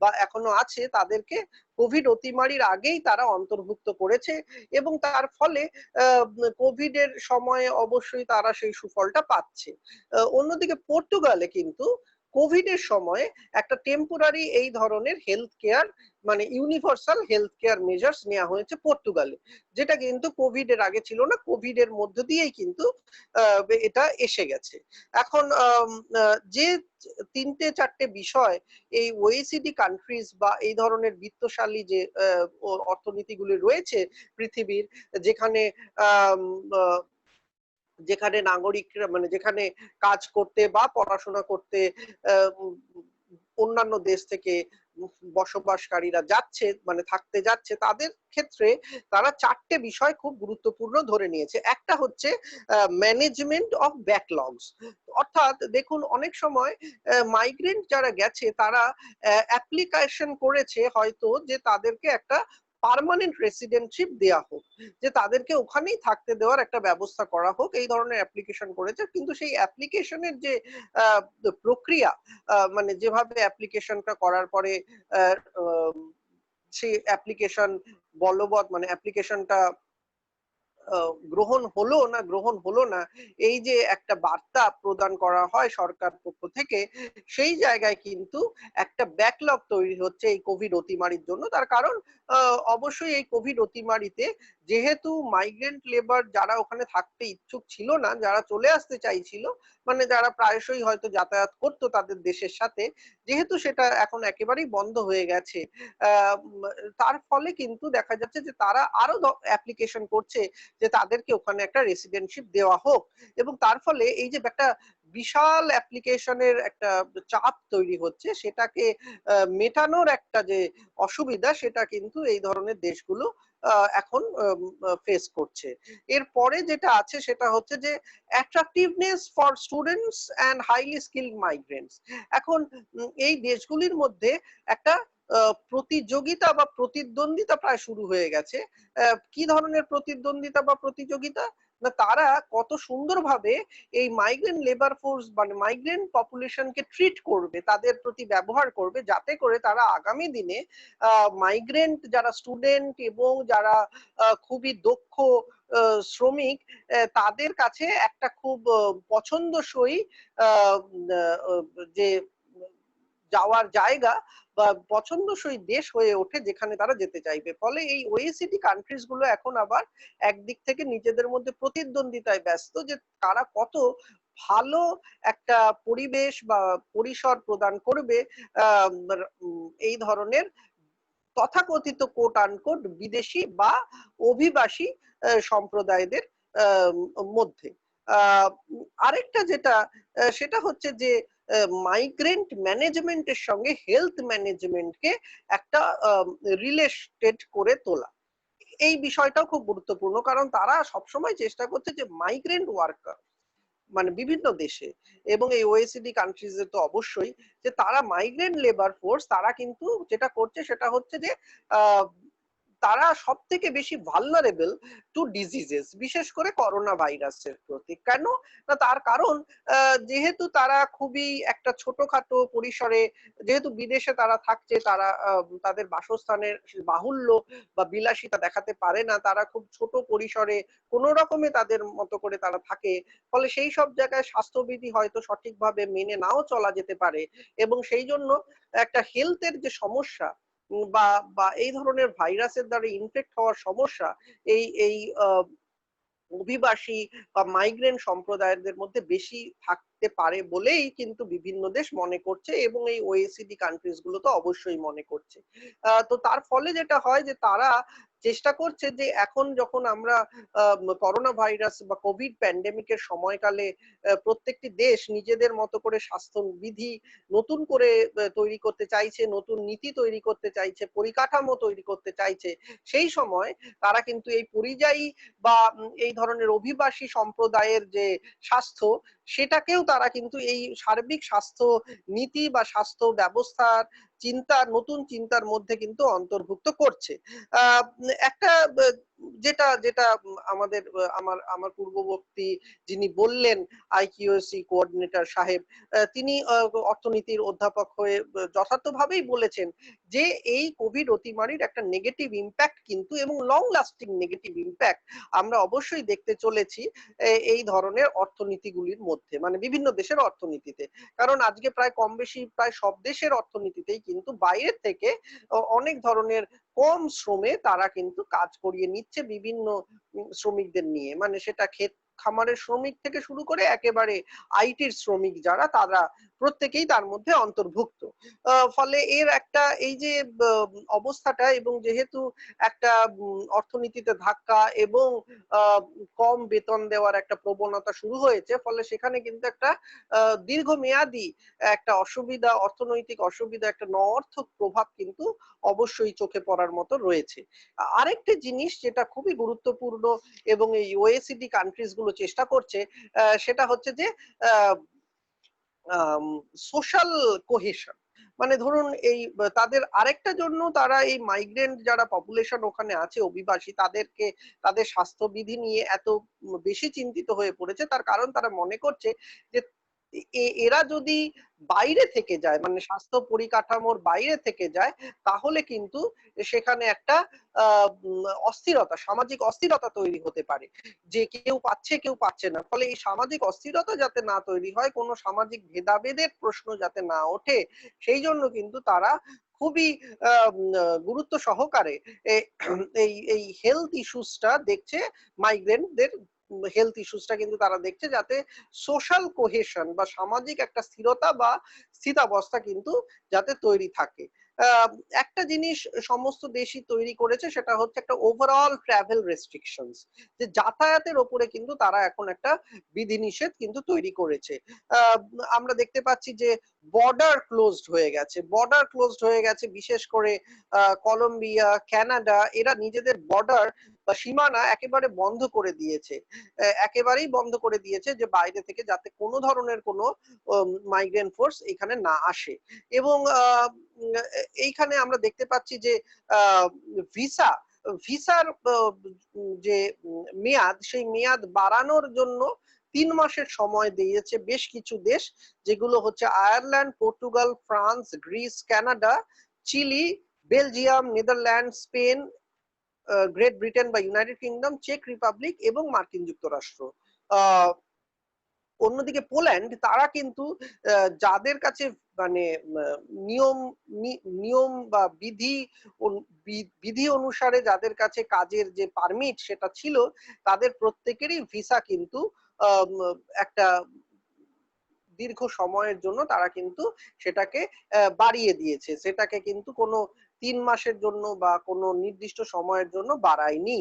বা এখনো আছে তাদেরকে কোভিড অতিমারির আগেই তারা অন্তর্ভুক্ত করেছে এবং তার ফলে কোভিড এর সময়ে অবশ্যই তারা সেই সুফলটা পাচ্ছে। অন্যদিকে পর্তুগালে কিন্তু কোভিড এর সময় একটা টেম্পোরারি এই ধরনের হেলথ কেয়ার মানে ইউনিভার্সাল হেলথ কেয়ার মেজার্স নেওয়া হয়েছে পর্তুগালে, যেটা কিন্তু কোভিড এর আগে ছিল না। কোভিড এর মধ্য দিয়েই কিন্তু এটা এসে গেছে। এখন যে 3-4টে বিষয় এই ওইসিডি কান্ট্রিজ বা এই ধরনের বিত্তশালী যে অর্থনীতিগুলি রয়েছে পৃথিবীর, যেখানে নাগরিকরা মানে যেখানে কাজ করতে বা পড়াশোনা করতে অন্যান্য দেশ থেকে বসবাসকারীরা যাচ্ছে মানে থাকতে যাচ্ছে, তাদের ক্ষেত্রে তারা 4টে বিষয় খুব গুরুত্বপূর্ণ ধরে নিয়েছে। একটা হচ্ছে ম্যানেজমেন্ট অফ ব্যাকলগস, অর্থাৎ দেখুন অনেক সময় মাইগ্রেন্ট যারা গেছে তারা অ্যাপ্লিকেশন করেছে হয়তো যে তাদেরকে একটা পার্মানেন্ট রেসিডেন্টশিপ দেয়া হোক, যে তাদেরকে ওখানেই থাকতে দেওয়ার একটা ব্যবস্থা করা হোক, এই ধরনের অ্যাপ্লিকেশন করেছে। কিন্তু সেই অ্যাপ্লিকেশনের যে প্রক্রিয়া মানে যেভাবে অ্যাপ্লিকেশনটা করার পরে সেই অ্যাপ্লিকেশন বলবৎ মানে অ্যাপ্লিকেশনটা গ্রহণ হলো না এই যে একটা বার্তা প্রদান করা হয় সরকার পক্ষ থেকে, সেই জায়গায় কিন্তু একটা ব্যাকলগ তৈরি হচ্ছে এই কোভিড অতিমারির জন্য। তার কারণ অবশ্যই এই কোভিড অতিমারিতে যেহেতু মাইগ্রেন্ট লেবার যারা ওখানে থাকতে ইচ্ছুক ছিল না, যারা চলে আসতে চাইছিল মানে যারা প্রায়শই হয়তো যাতায়াত করতো তাদের দেশের সাথে, যেহেতু সেটা এখন একেবারেই বন্ধ হয়ে গেছে, তার ফলে কিন্তু দেখা যাচ্ছে যে তারা আরো অ্যাপ্লিকেশন করছে যে তাদেরকে ওখানে একটা রেসিডেন্টশিপ দেওয়া হোক। এবং তার ফলে এই যে একটা বিশাল অ্যাপ্লিকেশনের একটা চাপ তৈরি হচ্ছে, সেটাকে মেটানোর একটা যে অসুবিধা সেটা কিন্তু এই ধরনের দেশগুলো এখন ফেস করছে। এরপরে যেটা আছে সেটা হচ্ছে যে attractiveness for students and highly skilled migrants. এখন এই দেশগুলির মধ্যে একটা প্রতিযোগিতা বা প্রতিদ্বন্দ্বিতা প্রায় শুরু হয়ে গেছে। কি ধরনের প্রতিদ্বন্দ্বিতা বা প্রতিযোগিতা না, তারা কত সুন্দরভাবে এই মাইগ্রেন্ট লেবার ফোর্স মানে মাইগ্রেন্ট পপুলেশনকে ট্রিট করবে, তাদের প্রতি ব্যবহার করবে, যাতে করে তারা আগামী দিনে মাইগ্রেন্ট যারা স্টুডেন্ট এবং যারা খুবই দক্ষ শ্রমিক তাদের কাছে একটা খুব পছন্দসই যে যাওয়ার জায়গা বা পছন্দসই দেশ হয়ে ওঠে যেখানে তারা যেতে চাইবে। ফলে এই ওইসিডি কান্ট্রিজ গুলো এখন আবার একদিক থেকে নিজেদের মধ্যে প্রতিদ্বন্দ্বিতায় ব্যস্ত যে তারা কত ভালো একটা পরিবেশ বা পরিসর প্রদান করবে এই ধরনের তথাকথিত কোট আনকোট বিদেশি বা অভিবাসী সম্প্রদায়দের মধ্যে। আরেকটা যেটা সেটা হচ্ছে যে মাইগ্রেন্ট ম্যানেজমেন্টের সঙ্গে হেলথ ম্যানেজমেন্টকে একটা রিলেটেড করে তোলা, এই বিষয়টাও খুব গুরুত্বপূর্ণ। কারণ তারা সবসময় চেষ্টা করছে যে মাইগ্রেন্ট ওয়ার্কার মানে বিভিন্ন দেশে এবং এই ওএসিডি কান্ট্রিজ এ তো অবশ্যই যে তারা মাইগ্রেন্ট লেবার ফোর্স, তারা কিন্তু যেটা করছে সেটা হচ্ছে যে তারা সব থেকে বেশি ভালনারেবল টু ডিজিজেস, বিশেষ করে করোনা ভাইরাসের প্রতি। কেন না, তার কারণ যেহেতু তারা খুবই একটা ছোটখাটো পরিসরে, যেহেতু বিদেশে তারা থাকছে, তারা তাদের বাসস্থানের বাহুল্য বা বিলাসিতা দেখাতে পারে না, তারা খুব ছোট পরিসরে কোনো রকমে তাদের মতো করে তারা থাকে। ফলে সেই সব জায়গায় স্বাস্থ্যবিধি হয়তো সঠিকভাবে মেনে নাও চলা যেতে পারে এবং সেই জন্য একটা হেলথের যে সমস্যা বা বা এই ধরনের ভাইরাসের দ্বারা ইনফেক্ট হওয়ার সমস্যা এই এই অভিবাসী বা মাইগ্রেন্ট সম্প্রদায়দের মধ্যে বেশি থাকতে পারে বলেই কিন্তু বিভিন্ন দেশ মনে করছে এবং এই ওএসিডি কান্ট্রিজ গুলো তো অবশ্যই মনে করছে। তো তার ফলে যেটা হয় যে তারা চেষ্টা করছে যে এখন যখন আমরা করোনা ভাইরাস বা কোভিড প্যান্ডেমিকের সময়কালে প্রত্যেকটি দেশ নিজেদের মতো করে স্বাস্থ্যবিধি নতুন করে তৈরি করতে চাইছে, নতুন নীতি তৈরি করতে চাইছে, পরিকাঠামো তৈরি করতে চাইছে, সেই সময় তারা কিন্তু এই পরিযায়ী বা এই ধরনের অভিবাসী সম্প্রদায়ের যে স্বাস্থ্য সেটাকেও তারা কিন্তু এই সার্বিক স্বাস্থ্য নীতি বা স্বাস্থ্য ব্যবস্থার নতুন চিন্তার মধ্যে কিন্তু অন্তর্ভুক্ত করছে। একটা যেটা যেটা আমাদের আমার পূর্ববর্তী যিনি বললেন আইকিউএসি কোঅর্ডিনেটর সাহেব, তিনি অর্থনীতির অধ্যাপক হয়ে যথার্থভাবেই বলেছেন যে এই কোভিড অতিমারির একটা নেগেটিভ ইম্প্যাক্ট কিন্তু, এবং লং লাস্টিং নেগেটিভ ইম্প্যাক্ট আমরা অবশ্যই দেখতে চলেছি এই ধরনের অর্থনীতিগুলির মধ্যে, মানে বিভিন্ন দেশের অর্থনীতিতে। কারণ আজকে প্রায় কম বেশি প্রায় সব দেশের অর্থনীতিতেই কিন্তু বাইরে থেকে অনেক ধরনের কম শ্রমে তারা কিন্তু কাজ করিয়ে নিচ্ছে বিভিন্ন শ্রমিকদের নিয়ে, মানে সেটা ক্ষেত খামারের শ্রমিক থেকে শুরু করে একেবারে আইটির শ্রমিক যারা, তারা প্রত্যেকেই তার মধ্যে অন্তর্ভুক্ত। ফলে এর একটা এই যে অবস্থাটা, এবং যেহেতু একটা অর্থনীতিতে ধাক্কা এবং কম বেতন দেওয়ার একটা প্রবণতা শুরু হয়েছে, ফলে সেখানে কিন্তু একটা দীর্ঘমেয়াদী একটা অসুবিধা, অর্থনৈতিক অসুবিধা, একটা অনর্থক প্রভাব কিন্তু অবশ্যই চোখে পড়ার মতো রয়েছে। আরেকটি জিনিস যেটা খুবই গুরুত্বপূর্ণ এবং এই ওএসিডি কান্ট্রিজ গুলো চেষ্টা করছে, সেটা হচ্ছে যে সোশ্যাল কোহেশন। মানে ধরুন এই তাদের আরেকটা জন্য তারা এই মাইগ্রেন্ট যারা পপুলেশন ওখানে আছে, অভিবাসী, তাদের স্বাস্থ্যবিধি নিয়ে এত বেশি চিন্তিত হয়ে পড়েছে, তার কারণ তারা মনে করছে যে এরা যদি বাইরে থেকে যায়, মানে স্বাস্থ্য পরিকাঠামোর বাইরে থেকে যায়, তাহলে কিন্তু সেখানে একটা অস্থিরতা, সামাজিক অস্থিরতা তৈরি হতে পারে, যে কেউ পাচ্ছে কেউ পাচ্ছে না। ফলে এই সামাজিক অস্থিরতা যাতে না তৈরি হয়, কোনো সামাজিক ভেদাভেদের প্রশ্ন যাতে না ওঠে, সেই জন্য কিন্তু তারা খুবই গুরুত্ব সহকারে এই হেলথ ইস্যুসটা দেখছে, মাইগ্রেন্টদের হেলথ ইস্যুসটা কিন্তু তারা দেখছে, যাতে সোশ্যাল কোহেশন বা সামাজিক একটা স্থিরতা বা স্থিতাবস্থা কিন্তু যাতে তৈরি থাকে। একটা জিনিস সমস্ত দেশই তৈরি করেছে, সেটা হচ্ছে একটা ওভারঅল ট্রাভেল রেস্ট্রিকশনস, যে যাতায়াতের ওপরে কিন্তু তারা এখন একটা বিধিনিষেধ কিন্তু তৈরি করেছে। আমরা দেখতে পাচ্ছি যে বর্ডার ক্লোজড হয়ে গেছে, বিশেষ করে কলম্বিয়া, কানাডা, এরা নিজেদের বর্ডার বা সীমানা একেবারে বন্ধ করে দিয়েছে, একেবারেই বন্ধ করে দিয়েছে, যে বাইরে থেকে যাতে কোনো ধরনের কোনো মাইগ্রেন্ট ফোর্স এখানে না আসে। এবং এইখানে আমরা দেখতে পাচ্ছি যে ভিসার যে মেয়াদ, সেই মেয়াদ বাড়ানোর জন্য 3 মাসের সময় দিয়েছে বেশ কিছু দেশ, যেগুলো হচ্ছে Ireland, Portugal, France, Greece, Canada, Chile, Belgium, Netherland, Spain, Great Britain বা ইউনাইটেড কিংডম, চেক রিপাবলিক এবং মার্কিন যুক্তরাষ্ট্র। অন্যদিকে পোল্যান্ড, তারা কিন্তু যাদের কাছে মানে নিয়ম বা বিধি অনুসারে যাদের কাছে কাজের যে পারমিট সেটা ছিল, তাদের প্রত্যেকেরই ভিসা কিন্তু একটা দীর্ঘ সময়ের জন্য তারা কিন্তু সেটাকে বাড়িয়ে দিয়েছে, সেটাকে কিন্তু কোনো 3 মাসের জন্য বা কোনো নির্দিষ্ট সময়ের জন্য বাড়ায়নি।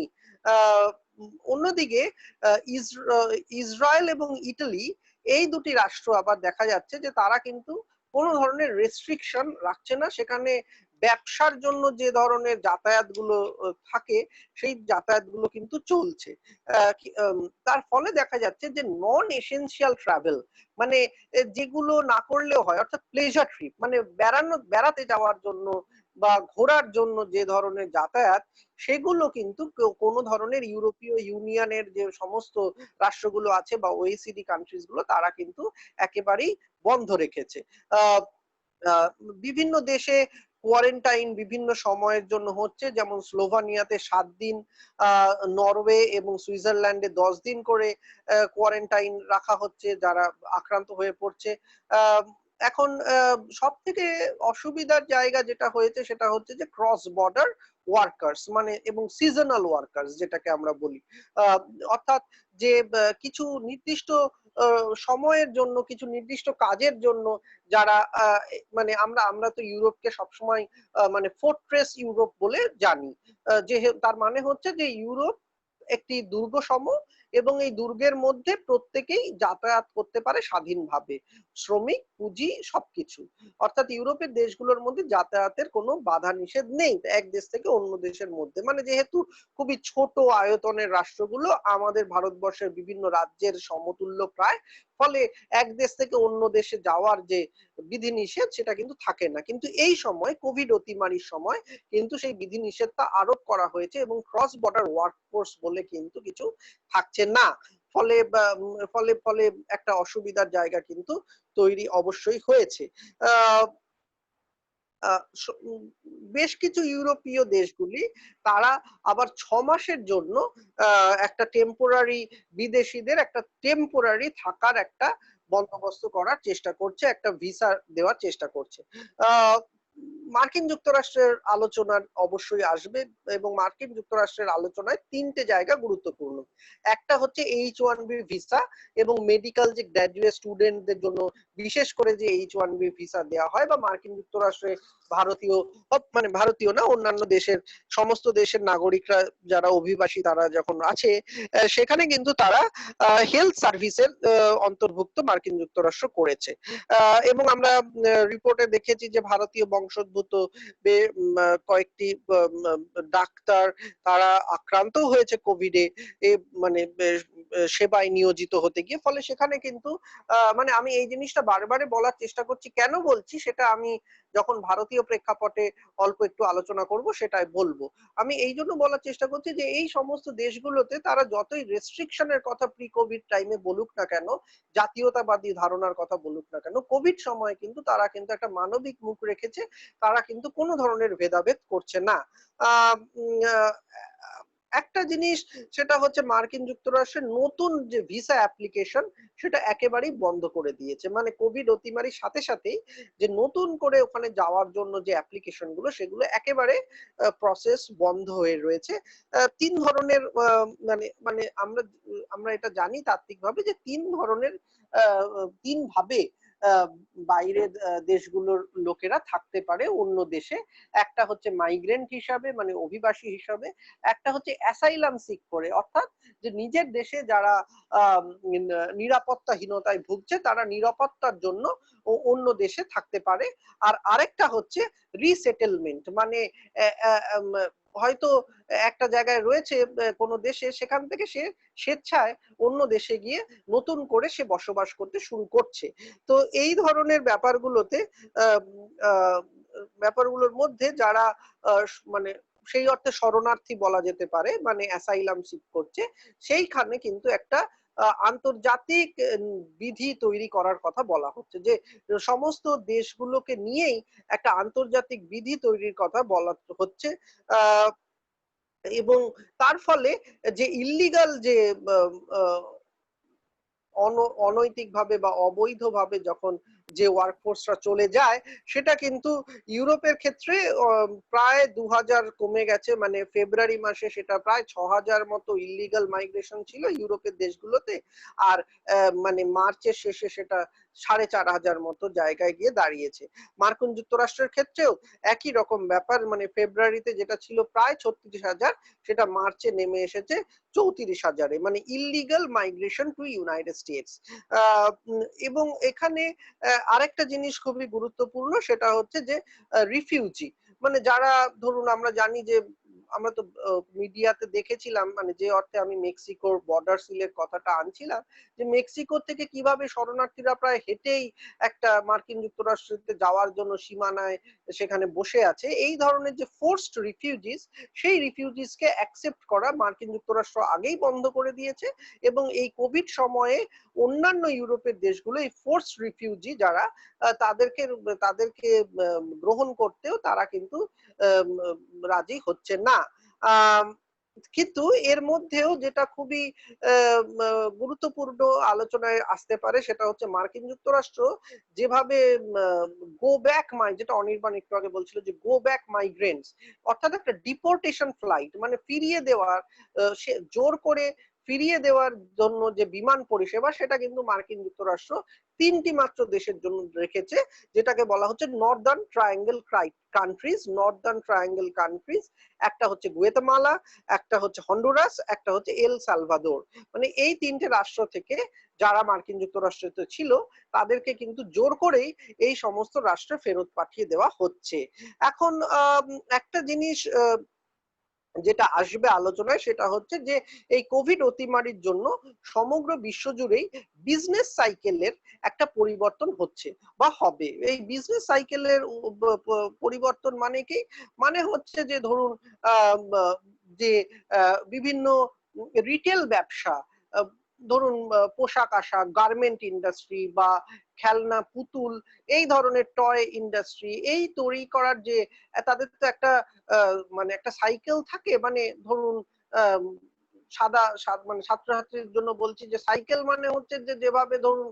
অন্যদিকে ইসরায়েল এবং ইটালি, এই দুটি রাষ্ট্র আবার দেখা যাচ্ছে যে তারা কিন্তু কোনো ধরনের রেস্ট্রিকশন রাখছে না, সেখানে ব্যবসার জন্য যে ধরনের যাতায়াতগুলো থাকে, সেই যাতায়াতগুলো কিন্তু চলছে। তার ফলে দেখা যাচ্ছে যে নন এসেনশিয়াল ট্রাভেল, মানে যেগুলো না করলেও হয়, অর্থাৎ প্লেজার ট্রিপ, মানে বেড়াতে যাওয়ার জন্য বা ঘোরার জন্য যে ধরনের যাতায়াত, সেগুলো কিন্তু কোনো ধরনের ইউরোপীয় ইউনিয়নের যে সমস্ত রাষ্ট্রগুলো আছে বা ওইসিডি কান্ট্রিজ গুলো, তারা কিন্তু একেবারেই বন্ধ রেখেছে। বিভিন্ন দেশে কোয়ারেন্টাইন বিভিন্ন সময়ের জন্য হচ্ছে, যেমন স্লোভানিয়াতে 7 দিন, নরওয়ে এবং সুইজারল্যান্ডে 10 দিন করে কোয়ারেন্টাইন রাখা হচ্ছে যারা আক্রান্ত হয়ে পড়ছে। এখন সব থেকে অসুবিধার জায়গা যেটা হয়েছে, সেটা হচ্ছে যে ক্রস বর্ডার ওয়ার্কার্স, মানে এবং সিজনাল ওয়ার্কার্স যেটাকে আমরা বলি, অর্থাৎ যে কিছু নির্দিষ্ট সময়ের জন্য, কিছু নির্দিষ্ট কাজের জন্য যারা মানে আমরা তো ইউরোপকে সবসময় মানে ফোর্ট্রেস ইউরোপ বলে জানি, যে তার মানে হচ্ছে যে ইউরোপ একটি দুর্গ সম, এবং এই দুর্গের মধ্যে প্রত্যেকেই যাতায়াত করতে পারে স্বাধীনভাবে, শ্রমিক, পুঁজি সবকিছু, অর্থাৎ ইউরোপের দেশগুলোর মধ্যে যাতায়াতের কোনো বাধা নিষেধ নেই এক দেশ থেকে অন্য দেশের মধ্যে। মানে যেহেতু খুবই ছোট আয়তনের রাষ্ট্রগুলো, আমাদের ভারতবর্ষের বিভিন্ন রাজ্যের সমতুল্য প্রায়, ফলে এক দেশ থেকে অন্য দেশে যাওয়ার যে বিধিনিষেধ সেটা কিন্তু থাকে না। কিন্তু এই সময় কোভিড অতিমারির সময় কিন্তু সেই বিধিনিষেধটা আরোপ করা হয়েছে এবং ক্রস বর্ডার ওয়ার্কফোর্স বলে কিন্তু কিছু থাকছে না। ফলে ফলে ফলে একটা অসুবিধার জায়গা কিন্তু তৈরি অবশ্যই হয়েছে। বেশ কিছু ইউরোপীয় দেশগুলি তারা আবার 6 মাসের জন্য একটা টেম্পোরারি বিদেশিদের একটা টেম্পোরারি থাকার একটা বন্দোবস্ত করার চেষ্টা করছে, একটা ভিসা দেওয়ার চেষ্টা করছে। মার্কিন যুক্তরাষ্ট্রের আলোচনার অবশ্যই আসবে এবং মার্কিন যুক্তরাষ্ট্রের আলোচনায় 3টে জায়গা গুরুত্বপূর্ণ। একটা হচ্ছে H1B ভিসা এবং মেডিকেল যে গ্র্যাজুয়েট স্টুডেন্টদের জন্য বিশেষ করে যে H1B ভিসা দেওয়া হয় বা মার্কিন যুক্তরাষ্ট্রে ভারতীয় মানে ভারতীয় না অন্যান্য দেশের সমস্ত দেশের নাগরিকরা যারা অভিবাসী তারা যখন আছে সেখানে কিন্তু তারা হেলথ সার্ভিসের অন্তর্ভুক্ত মার্কিন যুক্তরাষ্ট্র করেছে এবং আমরা রিপোর্টে দেখেছি যে ভারতীয় বংশোদ্ভূত কয়েকটি ডাক্তার তারা আক্রান্ত হয়েছে কোভিডে মানে সেবায় নিয়োজিত হতে গিয়ে। ফলে সেখানে কিন্তু মানে আমি এই জিনিসটা বারবারে বলার চেষ্টা করছি, কেন বলছি সেটা আমি যখন ভারতীয় প্রেক্ষাপটে অল্প একটু আলোচনা করব সেটাই বলবো। আমি এই জন্য বলার চেষ্টা করছি যে এই সমস্ত দেশগুলোতে তারা যতই রেস্ট্রিকশনের কথা প্রি কোভিড টাইমে বলুক না কেন, জাতীয়তাবাদী ধারণার কথা বলুক না কেন, কোভিড সময়ে কিন্তু তারা কিন্তু একটা মানবিক মুখ রেখেছে, তারা কিন্তু কোনো ধরনের ভেদাভেদ করছে না। একটা জিনিস সেটা হচ্ছে মার্কিন যুক্তরাষ্ট্রের নতুন যে ভিসা অ্যাপ্লিকেশন সেটা একেবারেই বন্ধ করে দিয়েছে। মানে কোভিড অতিমারির সাথে সাথেই যে নতুন করে ওখানে যাওয়ার জন্য যে অ্যাপ্লিকেশন গুলো সেগুলো একেবারে প্রসেস বন্ধ হয়ে রয়েছে। 3 ধরনের মানে মানে আমরা এটা জানি তাত্ত্বিকভাবে যে 3 ধরনের 3 ভাবে বাইরের দেশগুলোর লোকেরা থাকতে পারে অন্য দেশে। একটা হচ্ছে মাইগ্রেন্ট হিসাবে মানে অভিবাসী হিসাবে, একটা হচ্ছে অ্যাসাইলাম সিক করে অর্থাৎ যে নিজের দেশে যারা নিরাপত্তাহীনতায় ভুগছে তারা নিরাপত্তার জন্য অন্য দেশে থাকতে পারে। আর আরেকটা হচ্ছে রিসেটেলমেন্ট মানে হয়তো একটা জায়গায় রয়েছে কোনো দেশে, সেখান থেকে সে স্বেচ্ছায় অন্য দেশে গিয়ে নতুন করে সে বসবাস করতে শুরু করছে। তো এই ধরনের ব্যাপারগুলোর মধ্যে যারা মানে সেই অর্থে শরণার্থী বলা যেতে পারে মানে অ্যাসাইলাম সিক করছে, সেইখানে কিন্তু একটা আন্তর্জাতিক বিধি তৈরি করার কথা বলা হচ্ছে, যে সমস্ত দেশগুলোকে নিয়েই একটা আন্তর্জাতিক বিধি তৈরির কথা বলা হচ্ছে। এবং তার ফলে যে ইল্লিগাল যে অনৈতিকভাবে বা অবৈধভাবে যখন যে ওয়ার্কফোর্সরা চলে যায় সেটা কিন্তু ইউরোপের ক্ষেত্রে প্রায় 2000 কমে গেছে। মানে ফেব্রুয়ারি মাসে সেটা প্রায় 6000 মতো ইল্লিগাল মাইগ্রেশন ছিল ইউরোপের দেশগুলোতে, আর মানে মার্চের শেষে সেটা 4500 মতো জায়গায় গিয়ে দাঁড়িয়েছে। মার্কিন যুক্তরাষ্ট্রের ক্ষেত্রেও একই রকম ব্যাপার, মানে ফেব্রুয়ারিতে যেটা ছিল প্রায় 36,000 সেটা মার্চে নেমে এসেছে 34,000-এ, মানে illegal migration to United States. এবং এখানে আরেকটা জিনিস খুবই গুরুত্বপূর্ণ সেটা হচ্ছে যে রিফিউজি মানে যারা ধরুন আমরা জানি যে আমরা তো মিডিয়াতে দেখেছিলাম, মানে যে অর্থে আমি মেক্সিকোর বর্ডার সিলের কথাটা আনছিলাম, যে মেক্সিকো থেকে কিভাবে শরণার্থীরা প্রায় হেঁটেই একটা মার্কিন যুক্তরাষ্ট্রতে যাওয়ার জন্য সীমানায় সেখানে বসে আছে। এই ধরনের যে ফোর্সড রিফিউজিস, সেই রিফিউজিসকে অ্যাকসেপ্ট করা মার্কিন যুক্তরাষ্ট্র আগেই বন্ধ করে দিয়েছে এবং এই কোভিড সময়ে অন্যান্য ইউরোপের দেশগুলো এই ফোর্সড রিফিউজি যারা তাদেরকে গ্রহণ করতেও তারা কিন্তু রাজি হচ্ছে না। কিন্তু এর মধ্যেও যেটা খুবই গুরুত্বপূর্ণ আলোচনায় আসতে পারে সেটা হচ্ছে মার্কিন যুক্তরাষ্ট্র যেভাবে গো ব্যাক যেটা অনির্বাণ একটু আগে বলছিল যে গো ব্যাক মাইগ্রেন্টস অর্থাৎ একটা ডিপোর্টেশন ফ্লাইট মানে ফিরিয়ে দেওয়ার জোর করে ফিরিয়ে দেওয়ার জন্য যে বিমান পরিষেবা সেটা কিন্তু মার্কিন যুক্তরাষ্ট্র 3টি মাত্র দেশের জন্য রেখেছে, যেটাকে বলা হচ্ছে নর্দার্ন ট্রায়াঙ্গেল কান্ট্রিজ। একটা হচ্ছে গুয়েতামালা, একটা হচ্ছে হন্ডুরাস, একটা হচ্ছে এল সালভাদোর। মানে এই 3টে রাষ্ট্র থেকে যারা মার্কিন যুক্তরাষ্ট্রতে ছিল তাদেরকে কিন্তু জোর করেই এই সমস্ত রাষ্ট্রে ফেরত পাঠিয়ে দেওয়া হচ্ছে। এখন একটা জিনিস যেটা আসবে আলোচনায় সেটা হচ্ছে যে এই কোভিড অতিমারির জন্য সমগ্র বিশ্ব জুড়েই বিজনেস সাইকেলের একটা পরিবর্তন হচ্ছে বা হবে। এই বিজনেস সাইকেলের পরিবর্তন মানে কি? মানে হচ্ছে যে ধরুন যে বিভিন্ন রিটেল ব্যবসা, ধরুন পোশাক আশাক, গার্মেন্ট ইন্ডাস্ট্রি বা খেলনা পুতুল, এই ধরনের টয় ইন্ডাস্ট্রি, এই তৈরি করার যে তাদের তো একটা মানে একটা সাইকেল থাকে, মানে ধরুন মানে ছাত্রছাত্রীর জন্য বলছি যে সাইকেল মানে হচ্ছে যে যেভাবে ধরুন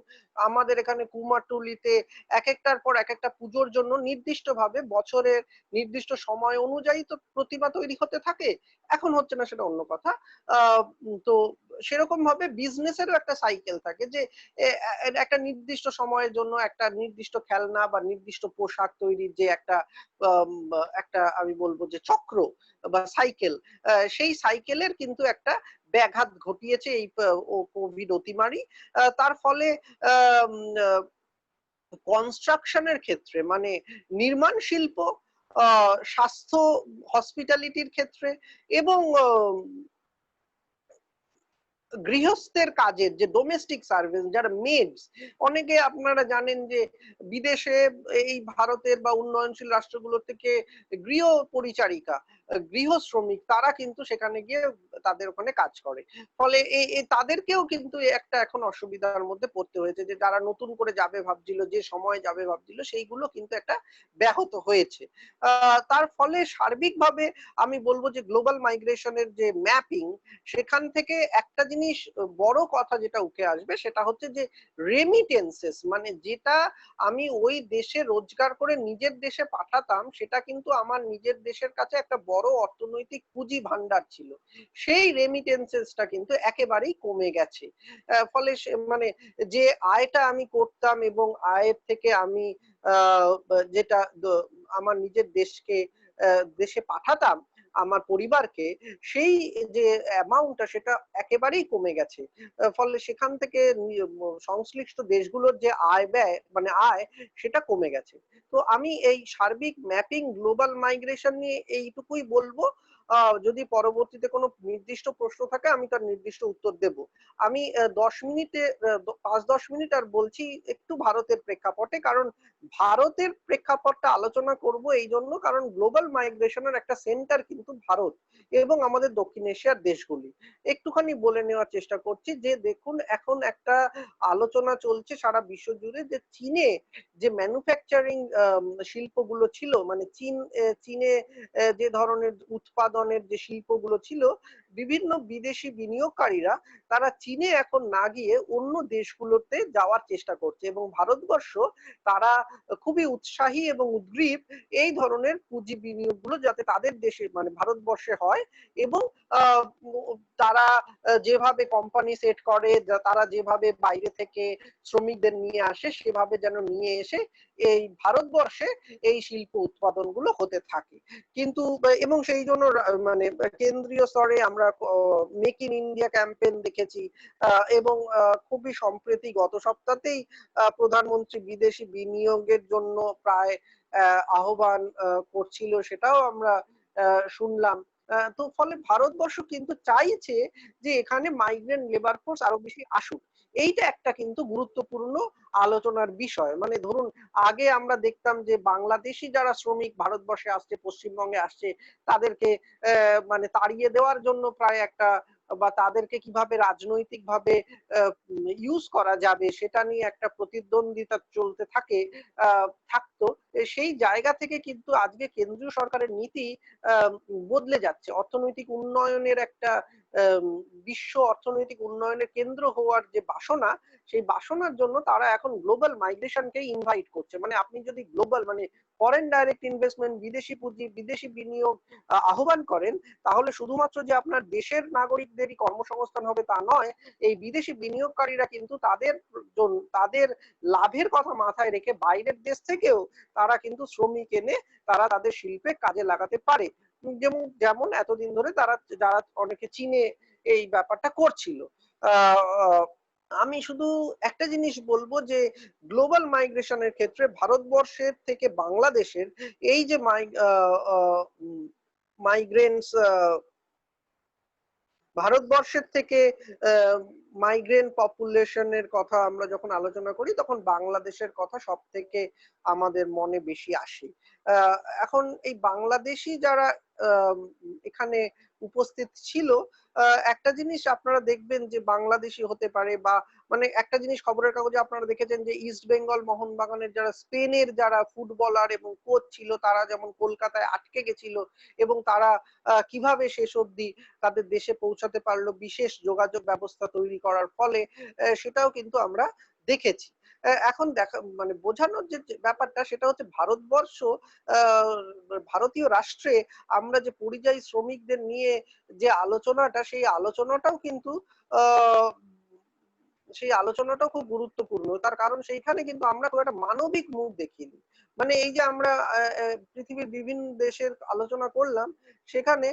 আমাদের এখানে কুমারটুলিতে এক একটার পর এক একটা পুজোর জন্য নির্দিষ্ট ভাবে বছরের নির্দিষ্ট সময় অনুযায়ী তো প্রতিমা তৈরি হতে থাকে, এখন হচ্ছে না সেটা অন্য কথা। তো সেরকম ভাবে বিজনেসেরও একটা সাইকেল থাকে যে একটা নির্দিষ্ট সময়ের জন্য একটা নির্দিষ্ট খেলনা বা নির্দিষ্ট পোশাক তৈরির যে একটা আমি বলবো যে চক্র বা সাইকেল, সেই সাইকেলের কিন্তু একটা ব্যাঘাত ঘটিয়েছে এই কোভিড অতিমারি। তার ফলে কনস্ট্রাকশনের ক্ষেত্রে, মানে নির্মাণ শিল্প, স্বাস্থ্য হসপিটালিটির ক্ষেত্রে এবং গৃহস্থের কাজের যে ডোমেস্টিক সার্ভিস, যারা মেডস, অনেকে আপনারা জানেন যে বিদেশে এই ভারতের বা উন্নয়নশীল রাষ্ট্রগুলো থেকে গৃহ পরিচারিকা, গৃহ শ্রমিক, তারা কিন্তু সেখানে গিয়ে তাদের ওখানে কাজ করে। ফলে এই তাদেরকেও কিন্তু একটা এখন অসুবিধার মধ্যে পড়তে হয়েছে, যে যারা নতুন করে যাবে ভাবছিল, যে সময় যাবে ভাবছিল, সেইগুলো কিন্তু একটা ব্যাহত হয়েছে। তার ফলে সার্বিকভাবে আমি বলবো যে গ্লোবাল মাইগ্রেশনের যে ম্যাপিং, সেখান থেকে একটা জিনিস বড় কথা যেটা উঠে আসবে সেটা হচ্ছে যে রেমিটেন্সেস, মানে যেটা আমি ওই দেশে রোজগার করে নিজের দেশে পাঠাতাম, সেটা কিন্তু আমার নিজের দেশের কাছে একটা বড় অর্থনৈতিক পুঁজি ভান্ডার ছিল, সেই রেমিটেন্সেসটা কিন্তু একেবারেই কমে গেছে। ফলে মানে যে আয়টা আমি করতাম এবং আয়ের থেকে আমি যেটা আমার নিজের দেশে পাঠাতাম আমার পরিবারকে, সেই যে অ্যামাউন্টটা সেটা একেবারেই কমে গেছে। ফলে সেখান থেকে সংশ্লিষ্ট দেশগুলোর যে আয় ব্যয়, মানে আয়, সেটা কমে গেছে। তো আমি এই সার্বিক ম্যাপিং গ্লোবাল মাইগ্রেশন নিয়ে এইটুকুই বলবো। যদি পরবর্তীতে কোনো নির্দিষ্ট প্রশ্ন থাকে আমি তার নির্দিষ্ট উত্তর দেব। আমি 5-10 মিনিট আর বলছি একটু ভারতের প্রেক্ষাপটে, কারণ ভারতের প্রেক্ষাপটটা আলোচনা করব এই জন্য কারণ গ্লোবাল মাইগ্রেশনের একটা সেন্টার কিন্তু ভারত এবং আমাদের দক্ষিণ এশিয়ার দেশগুলি। একটুখানি বলে নেওয়ার চেষ্টা করছি যে দেখুন, এখন একটা আলোচনা চলছে সারা বিশ্ব জুড়ে যে চীনে যে ম্যানুফ্যাকচারিং শিল্পগুলো ছিল, মানে চীনে যে ধরনের উৎপাদনের যে শিল্পগুলো ছিল, বিভিন্ন বিদেশি বিনিয়োগকারীরা তারা চীনে এখন না গিয়ে অন্য দেশগুলোতে যাওয়ার চেষ্টা করছে, এবং ভারতবর্ষ তারা খুবই উৎসাহী এবং উদ্গ্রীব এই ধরনের পুঁজি বিনিয়োগগুলো যাতে তাদের দেশে, মানে ভারতবর্ষে হয়, এবং তারা যেভাবে কোম্পানি সেট করে, তারা যেভাবে বাইরে থেকে শ্রমিকদের নিয়ে আসে, সেভাবে যেন নিয়ে এসে এই ভারতবর্ষে এই শিল্প উৎপাদনগুলো হতে থাকে। কিন্তু এবং সেই জন্য মানে কেন্দ্রীয় স্তরে আমরা মেক ইন ইন্ডিয়া ক্যাম্পেইন দেখেছি, এবং খুবই সম্প্রতি গত সপ্তাহেই প্রধানমন্ত্রী বিদেশি বিনিয়োগের জন্য প্রায় আহ্বান করছিল, সেটাও আমরা শুনলাম। তো ফলে ভারতবর্ষ কিন্তু চাইছে যে এখানে মাইগ্রেন্ট লেবার ফোর্স আরো বেশি আসুক। এইটা একটা কিন্তু গুরুত্বপূর্ণ আলোচনার বিষয়। মানে ধরুন আগে আমরা দেখতাম যে বাংলাদেশি যারা শ্রমিক ভারতবর্ষে আসছে, পশ্চিমবঙ্গে আসছে, তাদেরকে মানে তাড়িয়ে দেওয়ার জন্য প্রায় একটা, বা তাদেরকে কিভাবে রাজনৈতিকভাবে ইউজ করা যাবে সেটা নিয়ে একটা প্রতিদ্বন্দ্বিতা চলতে থাকতো। সেই জায়গা থেকে কিন্তু আজকে কেন্দ্রীয় সরকারের নীতি বদলে যাচ্ছে। অর্থনৈতিক উন্নয়নের একটা বিশ্ব অর্থনৈতিক উন্নয়নের কেন্দ্র হওয়ার যে বাসনা, সেই বাসনার জন্য তারা এখন গ্লোবাল মাইগ্রেশনকে ইনভাইট করছে। মানে আপনি যদি গ্লোবাল, মানে ফরেন ডাইরেক্ট ইনভেস্টমেন্ট, বিদেশি পুঁজি, বিদেশি বিনিয়োগ আহ্বান করেন, তাহলে শুধুমাত্র যে আপনার দেশের নাগরিকদেরই কর্মসংস্থান হবে তা নয়, এই বিদেশি বিনিয়োগকারীরা কিন্তু তাদের লাভের কথা মাথায় রেখে বাইরের দেশ থেকেও তারা কিন্তু শ্রমিক এনে তারা তাদের শিল্পে কাজে লাগাতে পারে। যেমন এতদিন ধরে যারা অনেকে চীনে এই ব্যাপারটা করছিল। আমি শুধু একটা জিনিস বলবো যে গ্লোবাল মাইগ্রেশনের ক্ষেত্রে ভারতবর্ষের থেকে বাংলাদেশের এই যে মাইগ্রেন্টস ভারতবর্ষের থেকে মাইগ্রেন্ট পপুলেশনের কথা আমরা যখন আলোচনা করি তখন বাংলাদেশের কথা সব থেকে আমাদের মনে বেশি আসে। এখন এই বাংলাদেশি যারা এখানে উপস্থিত ছিল, একটা জিনিস আপনারা দেখবেন যে বাংলাদেশি হতে পারে বা মানে একটা জিনিস খবরের কাগজে আপনারা দেখেছেন যে ইস্ট বেঙ্গল মোহনবাগানের যারা স্পেনের যারা ফুটবলার এবং কোচ ছিল তারা যেমন কলকাতায় আটকে গেছিল এবং তারা কিভাবে শেষ অবধি তাদের দেশে পৌঁছাতে পারলো বিশেষ যোগাযোগ ব্যবস্থা তৈরি করার ফলে, সেটাও কিন্তু আমরা দেখেছি। এখন দেখা মানে বোঝানোর যে ব্যাপারটা সেটা হচ্ছে ভারতবর্ষ ভারতীয় রাষ্ট্রে আমরা যে পরিযায়ী শ্রমিকদের নিয়ে যে আলোচনাটা সেই আলোচনাটাও কিন্তু খুব গুরুত্বপূর্ণ। তার কারণ সেইখানে কিন্তু আমরা খুব একটা মানবিক মুখ দেখিনি। মানে এই যে আমরা পৃথিবীর বিভিন্ন দেশের আলোচনা করলাম সেখানে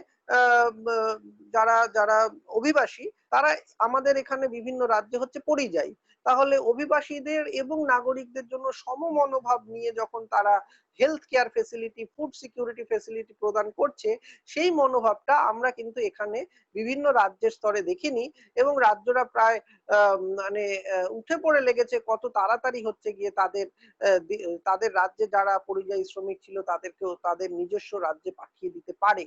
যারা যারা অভিবাসী তারা আমাদের এখানে বিভিন্ন রাজ্যে হচ্ছে পরিযায়ী, তাহলে অভিবাসীদের এবং নাগরিকদের জন্য সম মনোভাব নিয়ে যখন তারা health care facility, food security facility প্রদান করছে সেই মনোভাবটা আমরা কিন্তু এখানে বিভিন্ন রাজ্যের স্তরে দেখিনি এবং রাজ্যরা প্রায় মানে উঠে পড়ে লেগেছে কত তাড়াতাড়ি হচ্ছে গিয়ে তাদের রাজ্যে যারা পরিযায়ী শ্রমিক ছিল তাদেরকেও তাদের নিজস্ব রাজ্যে পাঠিয়ে দিতে পারে।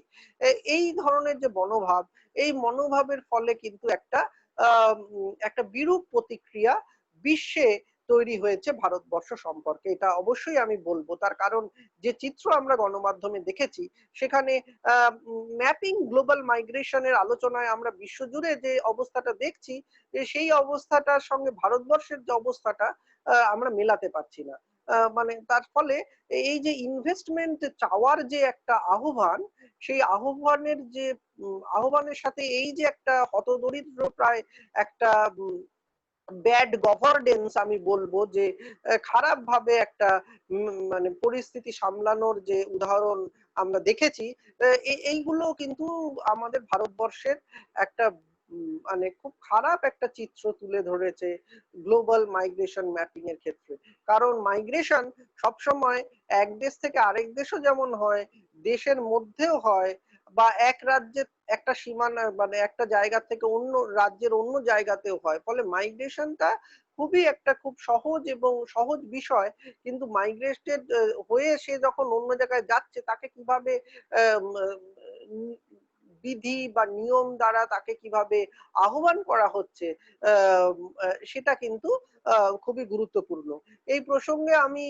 এই ধরনের যে মনোভাব, এই মনোভাবের ফলে কিন্তু একটা বিরূপ প্রতিক্রিয়া বিশ্বে তৈরি হয়েছে ভারতবর্ষ সম্পর্কে। এটা অবশ্যই আমি বলবো, তার কারণ যে চিত্র আমরা গণমাধ্যমে দেখেছি সেখানে ম্যাপিং গ্লোবাল মাইগ্রেশনের আলোচনায় আমরা বিশ্বজুড়ে যে অবস্থাটা দেখছি সেই অবস্থাটার সঙ্গে ভারতবর্ষের যে অবস্থাটা আমরা মেলাতে পারছি না। মানে তার ফলে এই যে ইনভেস্টমেন্ট চাওয়ার যে একটা আহ্বান, সেই আহ্বানের সাথে এই যে একটা হতদরিদ্র প্রায় একটা ব্যাড গভর্নেন্স আমি বলবো যে খারাপ ভাবে একটা মানে পরিস্থিতি সামলানোর যে উদাহরণ আমরা দেখেছি, এইগুলো কিন্তু আমাদের ভারতবর্ষের একটা মানে খুব খারাপ একটা চিত্র তুলে ধরেছে গ্লোবাল মাইগ্রেশন ম্যাপিং এর ক্ষেত্রে। কারণ মাইগ্রেশন সবসময় এক দেশ থেকে আরেক দেশও যেমন হয়, দেশের মধ্যেও হয় বা এক রাজ্যের একটা সীমানা মানে একটা জায়গা থেকে অন্য রাজ্যের অন্য জায়গাতেও হয়। ফলে মাইগ্রেশনটা খুব সহজ এবং সহজ বিষয়, কিন্তু মাইগ্রেটেড হয়ে সে যখন অন্য জায়গায় যাচ্ছে তাকে কিভাবে বিধি বা নিয়ম দ্বারা তাকে কিভাবে আহ্বান করা হচ্ছে সেটা কিন্তু খুবই গুরুত্বপূর্ণ। এই প্রসঙ্গে আমি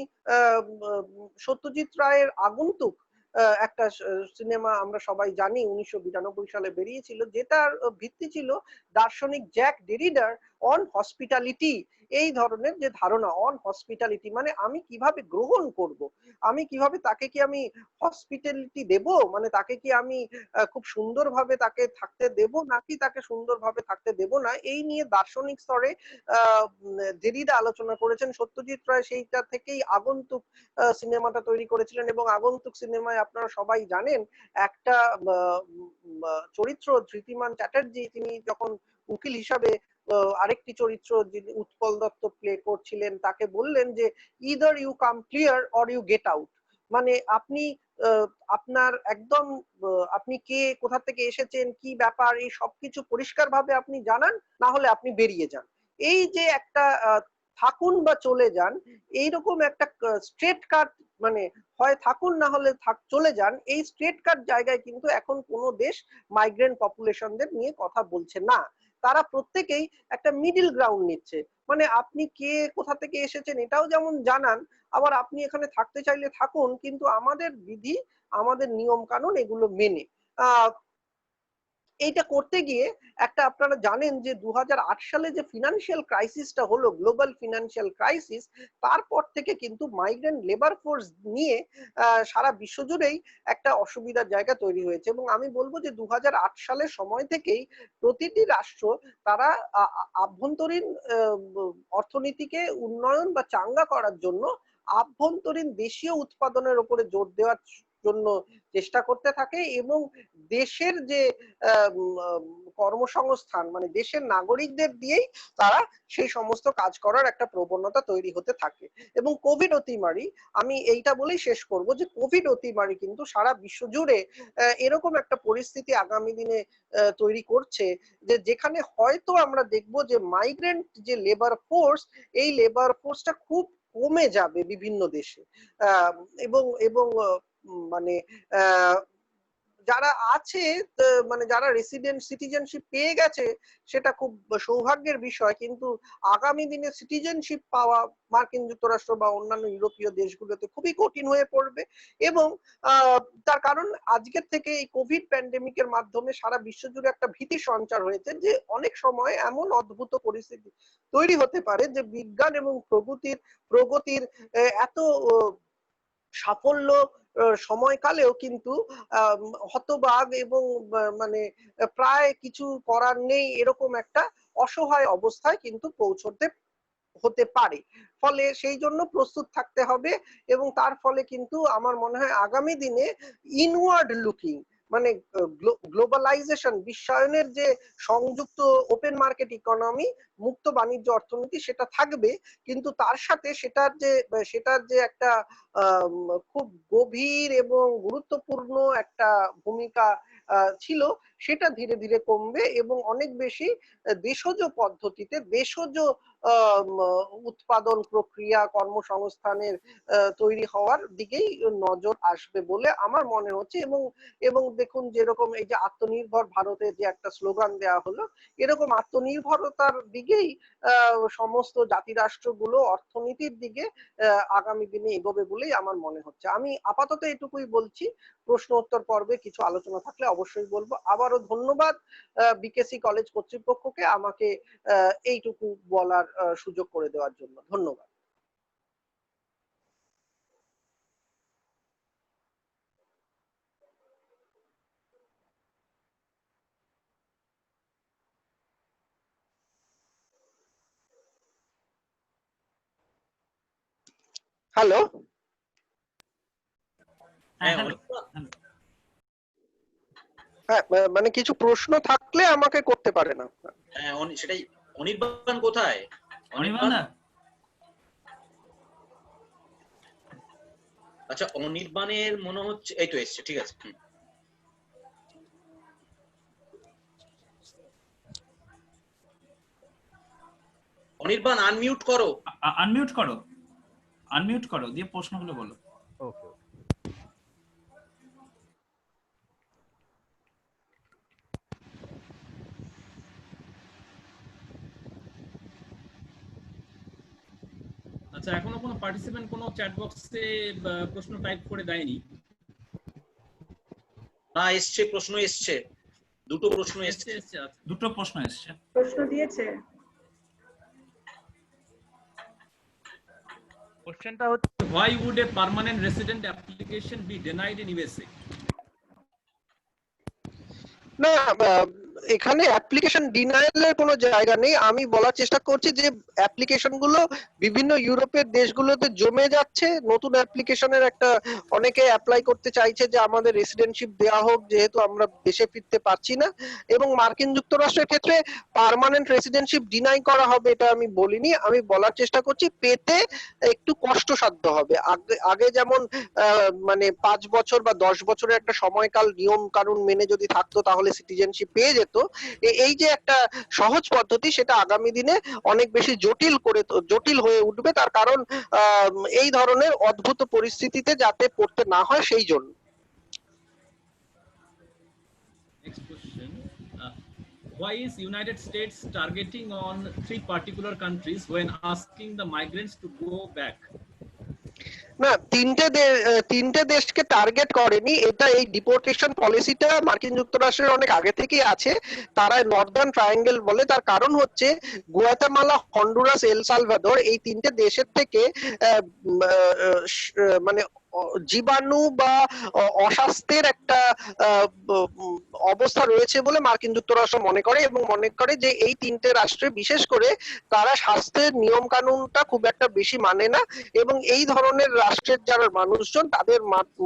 সত্যজিৎ রায়ের আগন্তুক একটা সিনেমা আমরা সবাই জানি 1992 সালে বেরিয়েছিল, যেটার ভিত্তি ছিল দার্শনিক জ্যাক ডেরিডার অন হসপিটালিটি। এই ধরনের যে ধারণা অন হসপিটালিটি মানে আমি কিভাবে গ্রহণ করব, আমি কিভাবে তাকে কি আমি হসপিটালিটি দেব, মানে তাকে কি আমি খুব সুন্দরভাবে তাকে থাকতে দেব নাকি তাকে সুন্দরভাবে থাকতে দেব না, এই নিয়ে দার্শনিক স্তরে ডেরিডা আলোচনা করেছেন। সত্যজিৎ রায় সেইটা থেকেই আগন্তুক সিনেমাটা তৈরি করেছিলেন এবং আগন্তুক সিনেমায় আপনারা সবাই জানেন একটা চরিত্র ধৃতিমান চ্যাটার্জি তিনি যখন উকিল হিসাবে আরেকটি চরিত্র যিনি উৎপল দত্ত প্লে করছিলেন তাকে বললেন যে either you come clear or you get out, মানে আপনি আপনার একদম আপনি কে, কোথা থেকে এসেছেন, কি ব্যাপার, এই সবকিছু পরিষ্কার ভাবে আপনি জানান, না হলে আপনি বেরিয়ে যান। এই যে একটা থাকুন বা চলে যান, এইরকম একটা স্ট্রেট কাট মানে হয় থাকুন না হলে চলে যান, এই স্ট্রেট কাট জায়গায় কিন্তু এখন কোনো দেশ মাইগ্রেন্ট পপুলেশনদের নিয়ে কথা বলছে না। তারা প্রত্যেকেই একটা মিডিল গ্রাউন্ড নিচ্ছে, মানে আপনি কে, কোথা থেকে এসেছেন এটাও যেমন জানান, আবার আপনি এখানে থাকতে চাইলে থাকুন, কিন্তু আমাদের বিধি, আমাদের নিয়ম কানুন এগুলো মেনে। এইটা করতে গিয়ে একটা আপনারা জানেন যে 2008 সালে যে ফিনান্সিয়াল ক্রাইসিসটা হলো, গ্লোবাল ফিনান্সিয়াল ক্রাইসিস, তারপর থেকে কিন্তু মাইগ্রেন্ট লেবার ফোর্স নিয়ে সারা বিশ্বজুড়েই একটা অসুবিধার জায়গা তৈরি হয়েছে। এবং আমি বলবো যে 2008 সালের সময় থেকেই প্রতিটি রাষ্ট্র তারা আভ্যন্তরীণ অর্থনীতিকে উন্নয়ন বা চাঙ্গা করার জন্য আভ্যন্তরীণ দেশীয় উৎপাদনের উপরে জোর দেওয়ার জন্য চেষ্টা করতে থাকে এবং দেশের যে কর্মসংস্থান মানে দেশের নাগরিকদের দিয়েই তারা সেই সমস্ত কাজ করার একটা প্রবণতা তৈরি হতে থাকে। এবং কোভিড অতিমারি, আমি এইটা বলেই শেষ করব যে কোভিড অতিমারি কিন্তু সারা বিশ্ব জুড়ে এরকম একটা পরিস্থিতি আগামী দিনে তৈরি করছে যে যেখানে হয়তো আমরা দেখব যে মাইগ্রেন্ট যে লেবার ফোর্স, এই লেবার ফোর্সটা খুব কমে যাবে বিভিন্ন দেশে। এবং এবং মানে যারা আছে মানে যারা রেসিডেন্ট সিটিজেনশিপ পেয়ে গেছে সেটা খুব সৌভাগ্যের বিষয়, কিন্তু আগামী দিনে সিটিজেনশিপ পাওয়া মার্কিন যুক্তরাষ্ট্র বা অন্যান্য ইউরোপীয় দেশগুলোতে খুবই কঠিন হয়ে পড়বে। এবং তার কারণ আজকের থেকে এই কোভিড প্যান্ডেমিকের মাধ্যমে সারা বিশ্ব জুড়ে একটা ভীতি সঞ্চার হয়েছে যে অনেক সময় এমন অদ্ভুত পরিস্থিতি তৈরি হতে পারে যে বিজ্ঞান এবং প্রগতির এত সাফল্য সময়কালেও কিন্তু হতবাক এবং মানে প্রায় কিছু করার নেই এরকম একটা অসহায় অবস্থায় কিন্তু পৌঁছতে হতে পারে। ফলে সেই জন্য প্রস্তুত থাকতে হবে এবং তার ফলে কিন্তু আমার মনে হয় আগামী দিনে ইনওয়ার্ড লুকিং মানে গ্লোবালাইজেশন বিশ্বায়নের যে সংযুক্ত ওপেন মার্কেট ইকোনমি মুক্ত বাণিজ্য অর্থনীতি সেটা থাকবে, কিন্তু তার সাথে সেটার যে একটা খুব গভীর এবং গুরুত্বপূর্ণ একটা ভূমিকা ছিল সেটা ধীরে ধীরে কমবে এবং অনেক বেশি দেশজ পদ্ধতিতে দেশজ উৎপাদন প্রক্রিয়া কর্মসংস্থানের তৈরি হওয়ার দিকেই নজর আসবে বলে আমার মনে হচ্ছে। এবং দেখুন যেরকম এই যে আত্মনির্ভর ভারতে যে একটা স্লোগান দেওয়া হলো, এরকম আত্মনির্ভরতার দিকেই সমস্ত জাতিরাষ্ট্রগুলো অর্থনীতির দিকে আগামী দিনে এগোবে বলেই আমার মনে হচ্ছে। আমি আপাতত এটুকুই বলছি, প্রশ্ন উত্তর পর্বে কিছু আলোচনা থাকলে অবশ্যই বলবো। আবারও ধন্যবাদ বিকেসি কলেজ কর্তৃপক্ষকে আমাকে এইটুকু বলার সুযোগ করে দেওয়ার জন্য। ধন্যবাদ। হ্যালো, হ্যাঁ মানে কিছু প্রশ্ন থাকলে আমাকে করতে পারে না। হ্যাঁ সেটাই। অনির্বাণ কোথায়? অনির্বাণ আচ্ছা, অনির্বাণের মনে হচ্ছে এই তো এসছে, ঠিক আছে। অনির্বাণ আনমিউট করো। আনমিউট করো দিয়ে প্রশ্নগুলো বলো। ওকে। আচ্ছা, এখনো কোনো পার্টিসিপেন্ট কোনো চ্যাট বক্সে প্রশ্ন টাইপ করে দেয়নি? না, এসছে, প্রশ্ন এসছে, দুটো প্রশ্ন এসছে। দুটো প্রশ্ন এসছে। প্রশ্ন দিয়েছে। কোশ্চেনটা হচ্ছে why would a permanent resident application be denied in USA? না, এখানে অ্যাপ্লিকেশন ডিনায়ালের কোনো জায়গা নেই। আমি বলার চেষ্টা করছি যে অ্যাপ্লিকেশন গুলো বিভিন্ন ইউরোপের দেশগুলোতে জমে যাচ্ছে। নতুন অ্যাপ্লিকেশনের একটা অনেকে অ্যাপ্লাই করতে চাইছে যে আমাদের রেসিডেন্টশিপ দেওয়া হোক, যেহেতু আমরা দেশে ফিরতে পারছি না। এবং মার্কিন যুক্তরাষ্ট্রের ক্ষেত্রে পার্মানেন্ট রেসিডেন্টশিপ ডিনাই করা হবে এটা আমি বলিনি। আমি বলার চেষ্টা করছি পেতে একটু কষ্টসাধ্য হবে। আগে যেমন মানে 5 বছর বা 10 বছরের একটা সময়কাল নিয়ম কানুন মেনে যদি থাকতো তাহলে সিটিজেনশিপ পেয়ে যেত। এই যে একটা সহজ পদ্ধতি সেটা আগামী দিনে অনেক বেশি জটিল হয়ে উঠবে, তার কারণ এই ধরনের অদ্ভুত পরিস্থিতিতে যাতে পড়তে না হয় সেই জন্য। Next question. Why is United States targeting on 3 particular countries when asking the migrants to go back? না, তিনটে দেশকে টার্গেট করেনি। এটা এই ডিপোর্টেশন পলিসিটা মার্কিন যুক্তরাষ্ট্রের অনেক আগে থেকেই আছে। তারা নর্দার্ন ট্রায়াঙ্গেল বলে। তার কারণ হচ্ছে গুয়াতেমালা, হন্ডুরাস, এল সালভাদর এই তিনটে দেশের থেকে মানে জীবাণু বা অস্বাস্থ্যের একটা অবস্থা রয়েছে বলে মার্কিন যুক্তরাষ্ট্র মনে করে, এবং মনে করে যে এই তিনটে রাষ্ট্রে বিশেষ করে তারা স্বাস্থ্যের নিয়ম কানুনটা খুব একটা বেশি মানে না, এবং এই ধরনের রাষ্ট্রের যারা মানুষজন তাদের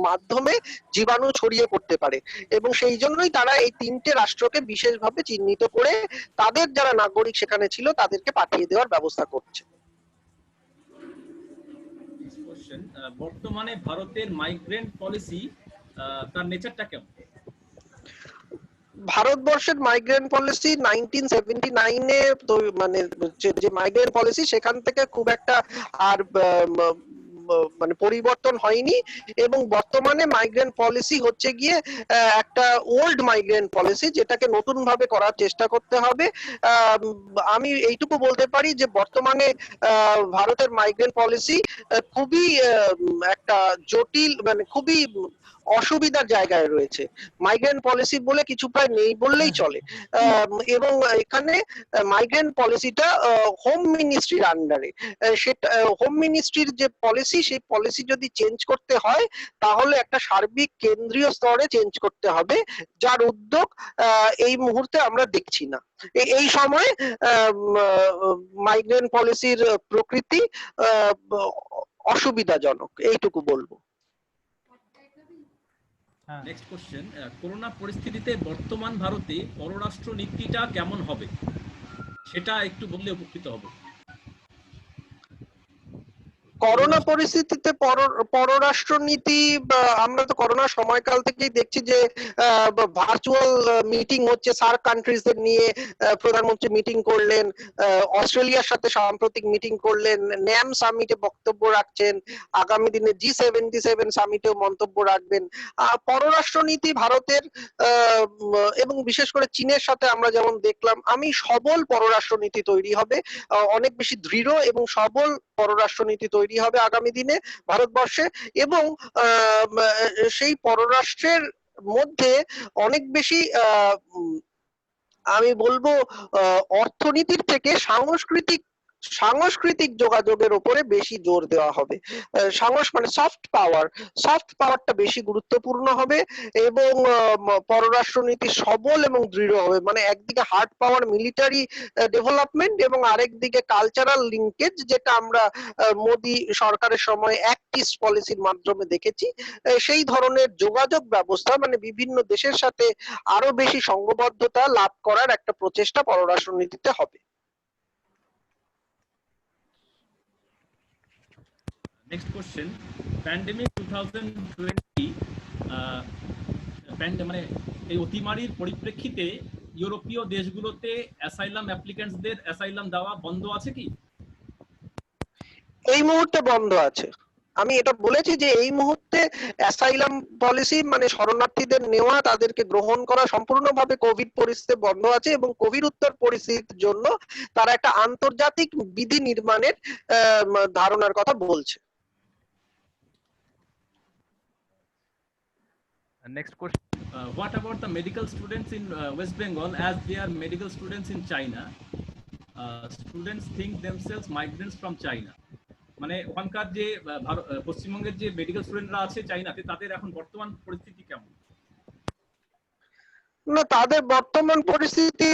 মাধ্যমে জীবাণু ছড়িয়ে পড়তে পারে, এবং সেই জন্যই তারা এই তিনটে রাষ্ট্রকে বিশেষভাবে চিহ্নিত করে তাদের যারা নাগরিক সেখানে ছিল তাদেরকে পাঠিয়ে দেওয়ার ব্যবস্থা করছে। বর্তমানে ভারতের মাইগ্রেন্ট পলিসি তার নেচারটা কেমন? ভারতবর্ষের মাইগ্রেন্ট পলিসি 1979-এ তো মানে যে মাইগ্রেন্ট পলিসি সেখান থেকে খুব একটা আর মানে পরিবর্তন হয়নি, এবং বর্তমানে মাইগ্রেন্ট পলিসি হচ্ছে গিয়ে একটা ওল্ড মাইগ্রেন্ট পলিসি, যেটাকে নতুন ভাবে করার চেষ্টা করতে হবে। আমি এইটুকু বলতে পারি যে বর্তমানে ভারতের মাইগ্রেন্ট পলিসি খুবই একটা জটিল, মানে খুবই অসুবিধার জায়গায় রয়েছে। মাইগ্রেন্ট পলিসি বলে কিছু প্রায় নেই বললেই চলে, এবং এখানে মাইগ্রেন্ট পলিসিটা হোম মিনিস্ট্রির আন্ডারে, সেটা হোম মিনিস্ট্রির যে পলিসি সেই পলিসি যদি চেঞ্জ করতে হয় তাহলে একটা সার্বিক কেন্দ্রীয় স্তরে চেঞ্জ করতে হবে, যার উদ্যোগ এই মুহূর্তে আমরা দেখছি না। এই সময় মাইগ্রেন্ট পলিসির প্রকৃতি অসুবিধাজনক, এইটুকু বলবো। নেক্সট কোশ্চেন, করোনা পরিস্থিতিতে বর্তমান ভারতে পররাষ্ট্র নীতিটা কেমন হবে সেটা একটু বললে উপকৃত হব। করোনা পরিস্থিতিতে পররাষ্ট্র নীতি, আমরা তো করোনার সময়কাল থেকেই দেখছি যে ভার্চুয়াল মিটিং হচ্ছে, সার্ক কান্ট্রিজদের নিয়ে প্রধানমন্ত্রী মিটিং করলেন, অস্ট্রেলিয়ার সাথে সাম্প্রতিক মিটিং করলেন, ন্যাম সামিটে বক্তব্য রাখছেন, আগামী দিনে G77 সামিটেও মন্তব্য রাখবেন। পররাষ্ট্র নীতি ভারতের এবং বিশেষ করে চীনের সাথে আমরা যেমন দেখলাম, আমি সবল পররাষ্ট্র নীতি তৈরি হবে, অনেক বেশি দৃঢ় এবং সবল পররাষ্ট্র নীতি তৈরি হবে আগামী দিনে ভারতবর্ষে, এবং সেই পররাষ্ট্রের মধ্যে অনেক বেশি আমি বলবো অর্থনীতির থেকে সাংস্কৃতিক যোগাযোগের উপরে বেশি জোর দেওয়া হবে। মানে সফট পাওয়ারটা বেশি গুরুত্বপূর্ণ হবে, এবং পররাষ্ট্রনীতি সবল এবং দৃঢ় হবে। মানে একদিকে হার্ড পাওয়ার মিলিটারি ডেভেলপমেন্ট, এবং আরেকদিকে কালচারাল লিঙ্কেজ, যেটা আমরা মোদি সরকারের সময় অ্যাক্ট ইস্ট পলিসির মাধ্যমে দেখেছি। সেই ধরনের যোগাযোগ ব্যবস্থা, মানে বিভিন্ন দেশের সাথে আরো বেশি সংঘবদ্ধতা লাভ করার একটা প্রচেষ্টা পররাষ্ট্রনীতিতে হবে। নেক্সট কোশ্চেন, প্যান্ডেমিক 2020 মানে এই অতিমারির পরিপ্রেক্ষিতে ইউরোপীয় দেশগুলোতে অ্যাসাইলাম অ্যাপ্লিক্যান্টসদের অ্যাসাইলাম দেওয়া বন্ধ আছে কি? এই মুহূর্তে বন্ধ আছে। আমি এটা বলেছি যে এই মুহূর্তে অ্যাসাইলাম পলিসি মানে শরণার্থীদের নেওয়া, তাদেরকে গ্রহণ করা সম্পূর্ণভাবে কোভিড পরিস্থিতিতে বন্ধ আছে, এবং কোভিড উত্তর পরিস্থিতির জন্য তারা একটা আন্তর্জাতিক বিধি নির্মাণের ধারণার কথা বলছে। Next question. What about the medical students in West Bengal, as they are medical students in China? Students think themselves migrants from China. মানে ওখানকার যে পশ্চিমবঙ্গের যে মেডিকেল স্টুডেন্টরা আছে চাইনাতে, তাদের এখন বর্তমান পরিস্থিতি কেমন? না, তাদের বর্তমান পরিস্থিতি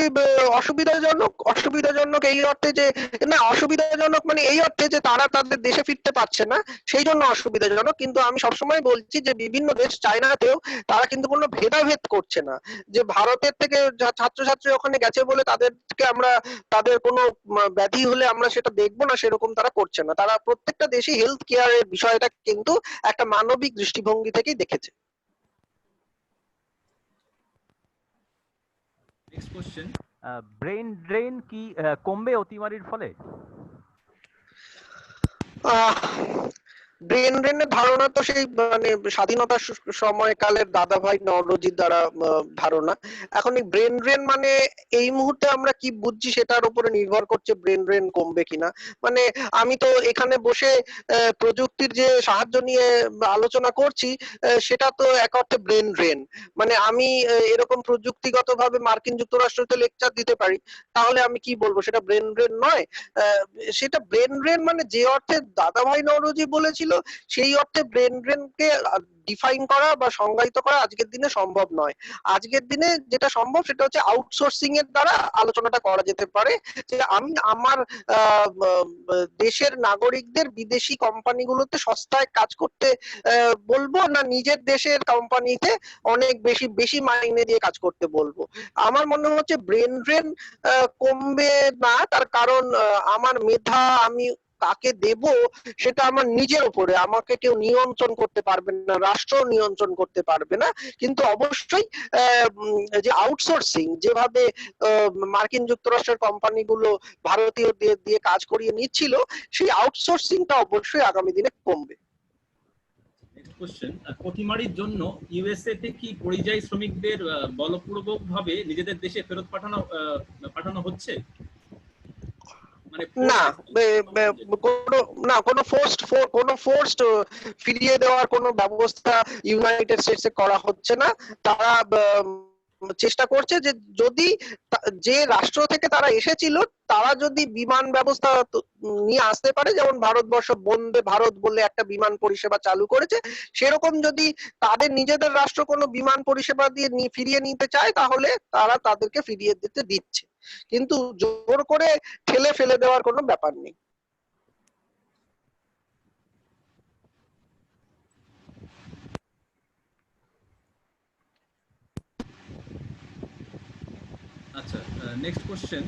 অসুবিধাজনক এই অর্থে যে, না অসুবিধাজনক মানে এই অর্থে যে তারা তাদের দেশে ফিরতে পারছে না, সেই জন্য অসুবিধাজনক। কিন্তু আমি সবসময় বলছি যে বিভিন্ন দেশ, চায়নাতেও তারা কিন্তু কোনো ভেদাভেদ করছে না, যে ভারতের থেকে ছাত্রছাত্রী ওখানে গেছে বলে তাদেরকে আমরা, তাদের কোনো ব্যাধি হলে আমরা সেটা দেখবো না, সেরকম তারা করছে না। তারা প্রত্যেকটা দেশে হেলথ কেয়ারের বিষয়টা কিন্তু একটা মানবিক দৃষ্টিভঙ্গি থেকেই দেখেছে। নেক্সট কোশ্চেন, ব্রেন ড্রেন কি কমবে অতিমারির ফলে? ব্রেন ড্রেনের ধারণা তো সেই মানে স্বাধীনতার সময়কালের দাদাভাই নওরোজির দ্বারা ধারণা। এখন এই ব্রেন ড্রেন মানে এই মুহূর্তে আমরা কি বুঝছি সেটার উপরে নির্ভর করছে ব্রেন ড্রেন কমবে কিনা। মানে আমি তো এখানে বসে প্রযুক্তির যে সাহায্য নিয়ে আলোচনা করছি, সেটা তো এক অর্থে ব্রেন ড্রেন। মানে আমি এরকম প্রযুক্তিগতভাবে মার্কিন যুক্তরাষ্ট্রতে লেকচার দিতে পারি, তাহলে আমি কি বলবো সেটা ব্রেন ড্রেন নয়? সেটা ব্রেন ড্রেন মানে যে অর্থে দাদাভাই নওরোজি বলেছিল সেই অর্থে ব্রেন ড্রেনকে ডিফাইন করা বা সংজ্ঞায়িত করা আজকের দিনে সম্ভব নয়। আজকের দিনে যেটা সম্ভব সেটা হচ্ছে আউটসোর্সিং এর দ্বারা আলোচনাটা করা যেতে পারে, যে আমি আমার দেশের নাগরিকদের বিদেশি কোম্পানিগুলোতে সস্তায় কাজ করতে বলবো, না নিজের দেশের কোম্পানিতে অনেক বেশি বেশি মাইনে দিয়ে কাজ করতে বলবো। আমার মনে হচ্ছে ব্রেন ড্রেন কমবে না, তার কারণ আমার মেধা আমি কাকে দেব সেটা আমার নিজের উপরে, আমাকে কেউ নিয়ন্ত্রণ করতে পারবে না, রাষ্ট্র নিয়ন্ত্রণ করতে পারবে না। কিন্তু অবশ্যই যে আউটসোর্সিং যেভাবে মার্কিন যুক্তরাষ্ট্রের কোম্পানিগুলো ভারতীয়দের দিয়ে কাজ করিয়ে নিচ্ছিল, সেই আউটসোর্সিংটা অবশ্যই আগামী দিনে কমবে। নেক্সট কোশ্চেন, প্রতিমারির জন্য ইউএসএ তে কি পরিযায়ী শ্রমিকদের বলপূর্বকভাবে নিজেদের দেশে ফেরত পাঠানো হচ্ছে? মানে না, কোনো ফোর্সড ফিরিয়ে দেওয়ার কোনো ব্যবস্থা ইউনাইটেড স্টেটসে করা হচ্ছে না। তারা চেষ্টা করছে যে যদি যে রাষ্ট্র থেকে তারা এসেছিল তারা যদি বিমান ব্যবস্থা নিয়ে আসতে পারে, যেমন ভারতবর্ষ বন্দে ভারত বলে একটা বিমান পরিষেবা চালু করেছে, সেরকম যদি তাদের নিজেদের রাষ্ট্র কোনো বিমান পরিষেবা দিয়ে ফিরিয়ে নিতে চায় তাহলে তারা তাদেরকে ফিরিয়ে দিচ্ছে, কিন্তু জোর করে ঠেলে ফেলে দেওয়ার কোনো ব্যাপার নেই। আচ্ছা, next question,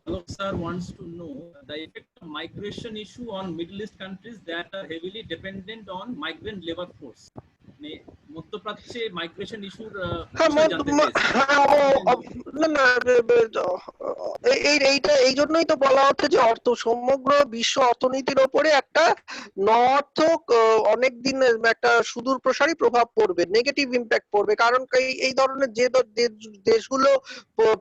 Alok sir wants to know the effect of migration issue on Middle East countries that are heavily dependent on migrant labor force. মধ্যপ্রাচ্যে মাইগ্রেশন ইস্যুর এই জন্যই তো বলা হচ্ছে যে সমগ্র বিশ্ব অর্থনীতির ওপরে একটা নর্থক অনেকদিন একটা সুদূর প্রসারী প্রভাব পড়বে, নেগেটিভ ইম্প্যাক্ট পড়বে, কারণ এই ধরনের যে দেশগুলো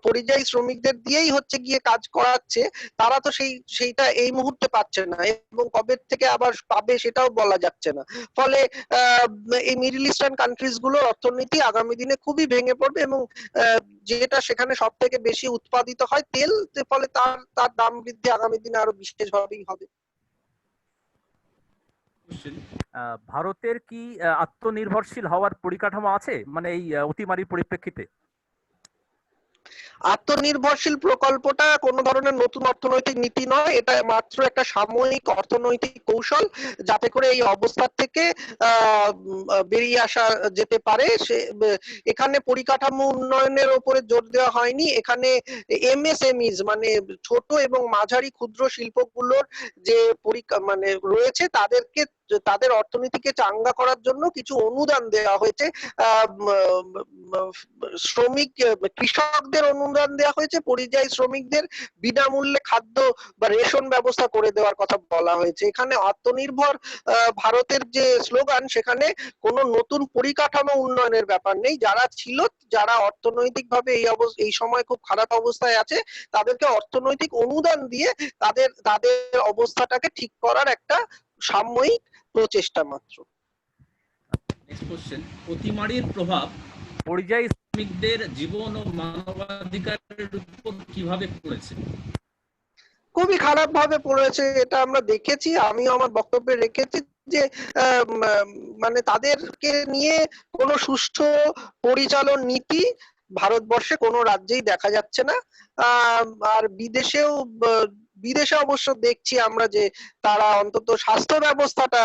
পরিযায়ী শ্রমিকদের দিয়েই হচ্ছে গিয়ে কাজ করাচ্ছে, তারা তো সেইটা এই মুহূর্তে পাচ্ছে না এবং কবে থেকে আবার পাবে সেটাও বলা যাচ্ছে না। ফলে এই মিডল ইস্টার্ন কান্ট্রিজ গুলোর অর্থনীতি আগামী দিনে খুবই ভেঙে পড়বে এবং যেটা সেখানে সব থেকে বেশি উৎপাদিত হয় তেল, ফলে তার দাম বৃদ্ধি আগামী দিনে আরো বিশেষভাবেই হবে। ভারতের কি আত্মনির্ভরশীল হওয়ার পরিকাঠামো আছে, মানে এই অতিমারির পরিপ্রেক্ষিতে? আত্মনির্ভরশীল প্রকল্পটা কোনো ধরনের নতুন অর্থনৈতিক নীতি নয়, এটা মাত্র একটা সাময়িক অর্থনৈতিক কৌশল যাতে করে এই অবস্থা থেকে বেরিয়ে আসা যেতে পারে। এখানে পরিকাঠামো উন্নয়নের উপরে জোর দেওয়া হয়নি, এখানে এমএসএমইজ মানে ছোট এবং মাঝারি ক্ষুদ্র শিল্পগুলোর যে মানে রয়েছে তাদের অর্থনীতিকে চাঙ্গা করার জন্য কিছু অনুদান দেওয়া হয়েছে, কৃষকদের অনুদান দেওয়া হয়েছে, পরিযায়ী শ্রমিকদের বিনামূল্যে খাদ্য বা রেশন ব্যবস্থা করে দেওয়ার কথা বলা হয়েছে। এখানে আত্মনির্ভর ভারতের যে স্লোগান, সেখানে কোনো নতুন পরিকাঠামো উন্নয়নের ব্যাপার নেই। যারা অর্থনৈতিকভাবে এই সময় খুব খারাপ অবস্থায় আছে তাদেরকে অর্থনৈতিক অনুদান দিয়ে তাদের অবস্থাটাকে ঠিক করার একটা সাময়িক প্রচেষ্টা মাত্র। নেক্সট কোশ্চেন, অতিমারির প্রভাব পরিযায়ী শ্রমিকদের জীবন ও মানবাধিকারের উপর কিভাবে পড়েছে? খুবই খারাপ ভাবে পড়েছে, এটা আমরা দেখেছি, আমিও আমার বক্তব্যে রেখেছি যে মানে তাদেরকে নিয়ে কোনো সুষ্ঠু পরিচালন নীতি ভারতবর্ষে কোনো রাজ্যেই দেখা যাচ্ছে না। আর বিদেশে অবশ্য দেখছি আমরা যে তারা অন্তত স্বাস্থ্য ব্যবস্থাটা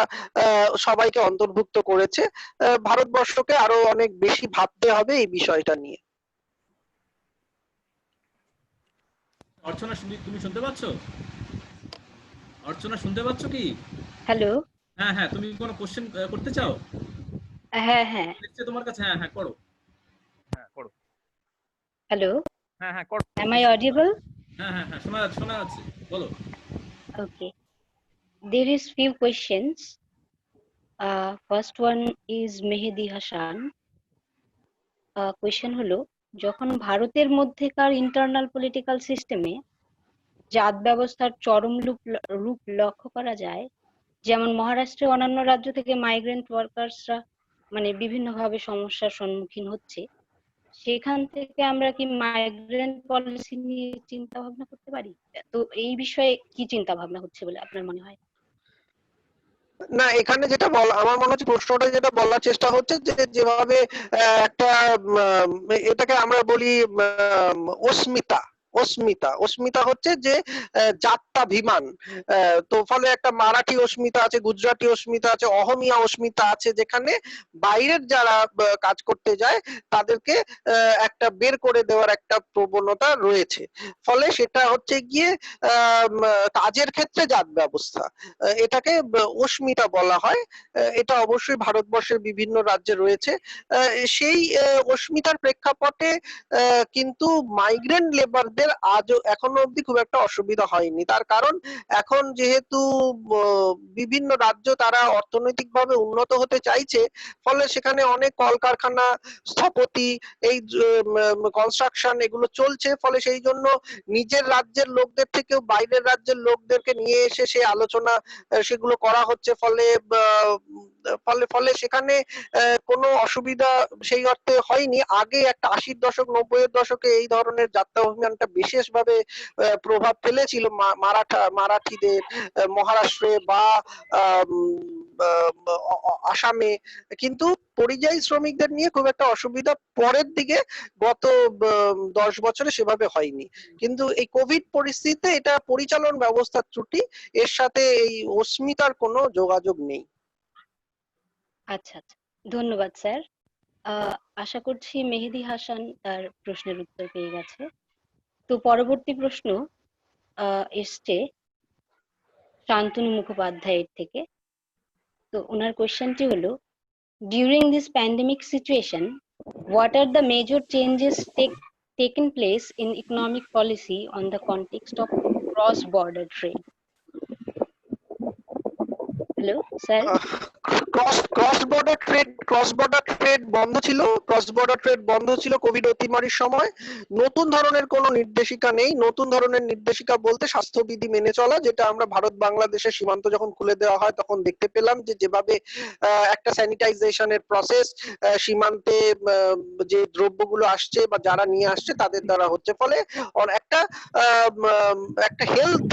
সবাইকে অন্তর্ভুক্ত করেছে। ভারতবর্ষকে আরো অনেক বেশি ভাবতে হবে এই বিষয়টা নিয়ে। অর্চনা, তুমি শুনতে পাচ্ছ? অর্চনা শুনতে পাচ্ছ কি? হ্যালো। হ্যাঁ হ্যাঁ, তুমি কোনো কোশ্চেন করতে চাও? হ্যাঁ হ্যাঁ, দেখছি তোমার কাছে। হ্যাঁ হ্যাঁ, করো। হ্যাঁ করো। হ্যালো। হ্যাঁ হ্যাঁ করো। Am I audible? হ্যাঁ হ্যাঁ হ্যাঁ, শোনা যাচ্ছে, বলো। Okay. There is few questions. First one is Mehdi Hassan. Question হলো, যখন ভারতের মধ্যেকার ইন্টারনাল পলিটিক্যাল সিস্টেমে জাত ব্যবস্থার চরম রূপ লক্ষ্য করা যায়, যেমন মহারাষ্ট্রে অন্যান্য রাজ্য থেকে মাইগ্রেন্ট ওয়ার্কার্সরা মানে বিভিন্নভাবে সমস্যার সম্মুখীন হচ্ছে, সেখান থেকে আমরা কি মাইগ্রেন্ট পলিসি নিয়ে চিন্তা ভাবনা করতে পারি? তো এই বিষয়ে কি চিন্তা ভাবনা হচ্ছে বলে আপনার মনে হয়? না, এখানে যেটা আমার মনে হচ্ছে প্রশ্নটা যেটা বলার চেষ্টা হচ্ছে যে যেভাবে একটা এটাকে আমরা বলি অস্মিতা। অস্মিতা হচ্ছে যে যাত্রাভিমান। তো ফলে একটা মারাঠি অস্মিতা আছে, গুজরাটি অস্মিতা আছে, অহমিয়া অস্মিতা আছে, যেখানে বাইরের যারা কাজ করতে যায় তাদেরকে একটা বের করে দেওয়ার একটা প্রবণতা রয়েছে। ফলে সেটা হচ্ছে গিয়ে কাজের ক্ষেত্রে জাত ব্যবস্থা, এটাকে অস্মিতা বলা হয়। এটা অবশ্যই ভারতবর্ষের বিভিন্ন রাজ্যে রয়েছে। সেই অস্মিতার প্রেক্ষাপটে কিন্তু মাইগ্রেন্ট লেবারদের আজও এখনো অবধি খুব একটা অসুবিধা হয়নি। তার কারণ এখন যেহেতু বিভিন্ন রাজ্য তারা অর্থনৈতিকভাবে উন্নত হতে চাইছে, ফলে সেখানে অনেক কলকারখানা, স্থপতি, এই কনস্ট্রাকশন এগুলো চলছে। ফলে সেই জন্য নিজের রাজ্যের লোকদের থেকেও বাইরের রাজ্যের লোকদেরকে নিয়ে এসে সেই আলোচনা সেগুলো করা হচ্ছে। ফলে ফলে সেখানে কোনো অসুবিধা সেই অর্থে হয়নি। আগে একটা 80-র দশক 90-এর দশকে এই ধরনের যাত্রা অভিযানটা বিশেষভাবে প্রভাব ফেলেছিল মারাঠিদের মহারাষ্ট্রে বা আসামে, কিন্তু পরিযায়ী শ্রমিকদের নিয়ে খুব একটা অসুবিধা পরের দিকে গত 10 বছরে সেভাবে হয়নি। কিন্তু এই কোভিড পরিস্থিতিতে এটা পরিচালন ব্যবস্থার ত্রুটি, এর সাথে এই অস্মিতার কোনো যোগাযোগ নেই। আচ্ছা আচ্ছা, ধন্যবাদ স্যার। আশা করছি মেহেদী হাসান তার প্রশ্নের উত্তর পেয়ে গেছে। তো পরবর্তী প্রশ্ন এসছে শান্তনু মুখোপাধ্যায়ের থেকে। তো ওনার কোয়েশ্চেনটি হলো, during this pandemic situation, what are the major changes taken place in economic policy on the context of cross-border trade? Hello, sir. Cross border trade বন্ধ ছিল কোভিড অতিমারির সময়। নতুন ধরনের কোনো নির্দেশিকা নেই। নতুন ধরনের নির্দেশিকা বলতে স্বাস্থ্যবিধি মেনে চলা, যেটা আমরা ভারত বাংলাদেশের সীমান্ত যখন খুলে দেওয়া হয় তখন দেখতে পেলাম যে যেভাবে একটা স্যানিটাইজেশনের প্রসেস সীমান্তে যে দ্রব্যগুলো আসছে বা যারা নিয়ে আসছে তাদের দ্বারা হচ্ছে, ফলে একটা হেলথ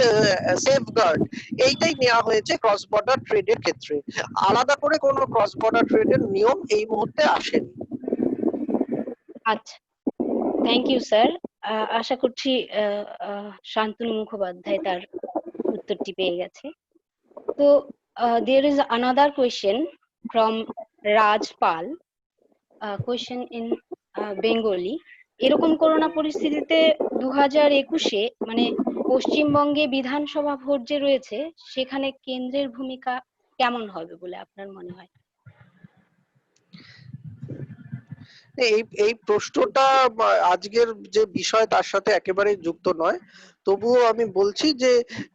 সেফগার্ড এইটাই নেওয়া হয়েছে ক্রস বর্ডার ট্রেডের ক্ষেত্রে। আলাদা করে কোনো ক্রস বর্ডার ট্রেডের নিয়ম এই মুহূর্তে আসেনি। আচ্ছা, থ্যাংক ইউ স্যার। আশা করছি শান্তনু মুখোপাধ্যায় তার উত্তরটি পেয়ে গেছে। তো there is another question from Raj Pal, question in Bengali. এরকম করোনা পরিস্থিতিতে 2021-এ মানে পশ্চিমবঙ্গে বিধানসভা ভোট যে রয়েছে সেখানে কেন্দ্রের ভূমিকা কেমন হবে বলে আপনার মনে হয়? এই প্রশ্নটা আজকের যে বিষয় তার সাথে একেবারে যুক্ত নয়, তবুও আমি বলছি যে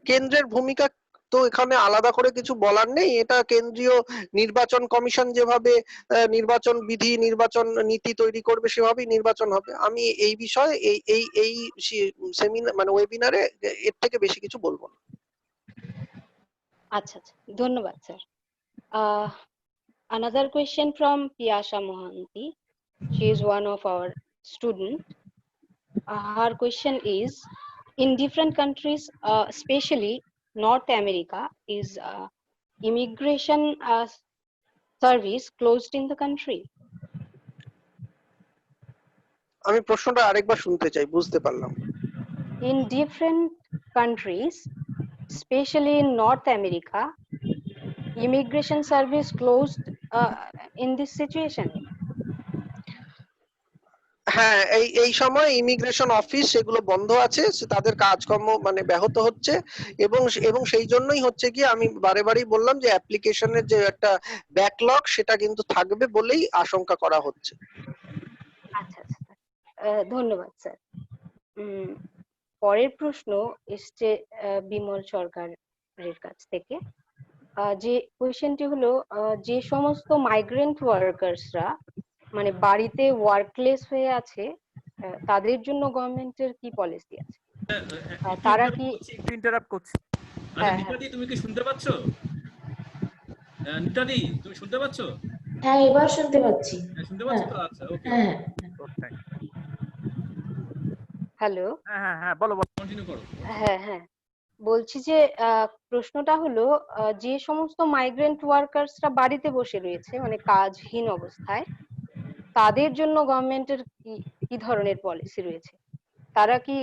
কেন্দ্রের ভূমিকা তো এখানে আলাদা করে কিছু বলার নেই। এটা কেন্দ্রীয় নির্বাচন কমিশন যেভাবে নির্বাচন বিধি, নির্বাচন নীতি তৈরি করবে সেভাবেই নির্বাচন হবে। আমি এই বিষয়ে এই সেমিনার মানে ওয়েবিনারে এর থেকে বেশি কিছু বলবো না। আচ্ছা আচ্ছা, ধন্যবাদ sir. Another question from Piyasha Mohanty. She is one of our students. Her question is, in different countries, especially North America, is immigration service closed in the country? আমি প্রশ্নটা আরেকবার শুনতে চাই, বুঝতে পারলাম। In different countries, especially in North America, immigration service closed in this situation? হ্যাঁ, এই সময় ইমিগ্রেশন অফিস সেগুলো বন্ধ আছে, তাদের কাজকর্ম মানে ব্যাহত হচ্ছে, এবং সেই জন্যই হচ্ছে কি আমি বারেবারই বললাম যে অ্যাপ্লিকেশনের যে একটা ব্যাকলগ সেটা কিন্তু থাকবে বলেই আশঙ্কা করা হচ্ছে। আচ্ছা আচ্ছা, ধন্যবাদ স্যার। পরের প্রশ্ন এসছে বিমল সরকারের কাছ থেকে। যে কোয়েশ্চেনটি হলো, যে সমস্ত মাইগ্রেন্ট ওয়ার্কার্সরা মানে বাড়িতে ওয়ার্কলেস হয়ে আছে তাদের জন্য গভর্নমেন্টের কি পলিসি আছে? তারা কি একটু ইন্টারাপ্ট করছি। আচ্ছা নিতাদি, তুমি কি শুনতে পাচ্ছ? নিতাদি, তুমি শুনতে পাচ্ছ? হ্যাঁ, এবার শুনতে পাচ্ছি। শুনতে পাচ্ছ তো? আচ্ছা, ওকে। হ্যাঁ। হ্যালো, হ্যাঁ বলো বলো। কন্টিনিউ করো। হ্যাঁ বলছি যে প্রশ্নটা হলো যে সমস্ত মাইগ্রেন্ট ওয়ার্কার্সরা বাড়িতে বসে রয়েছে মানে কাজহীন অবস্থায়, তাদের জন্য গভর্নমেন্টের কি কি ধরনের পলিসি রয়েছে? তারা কি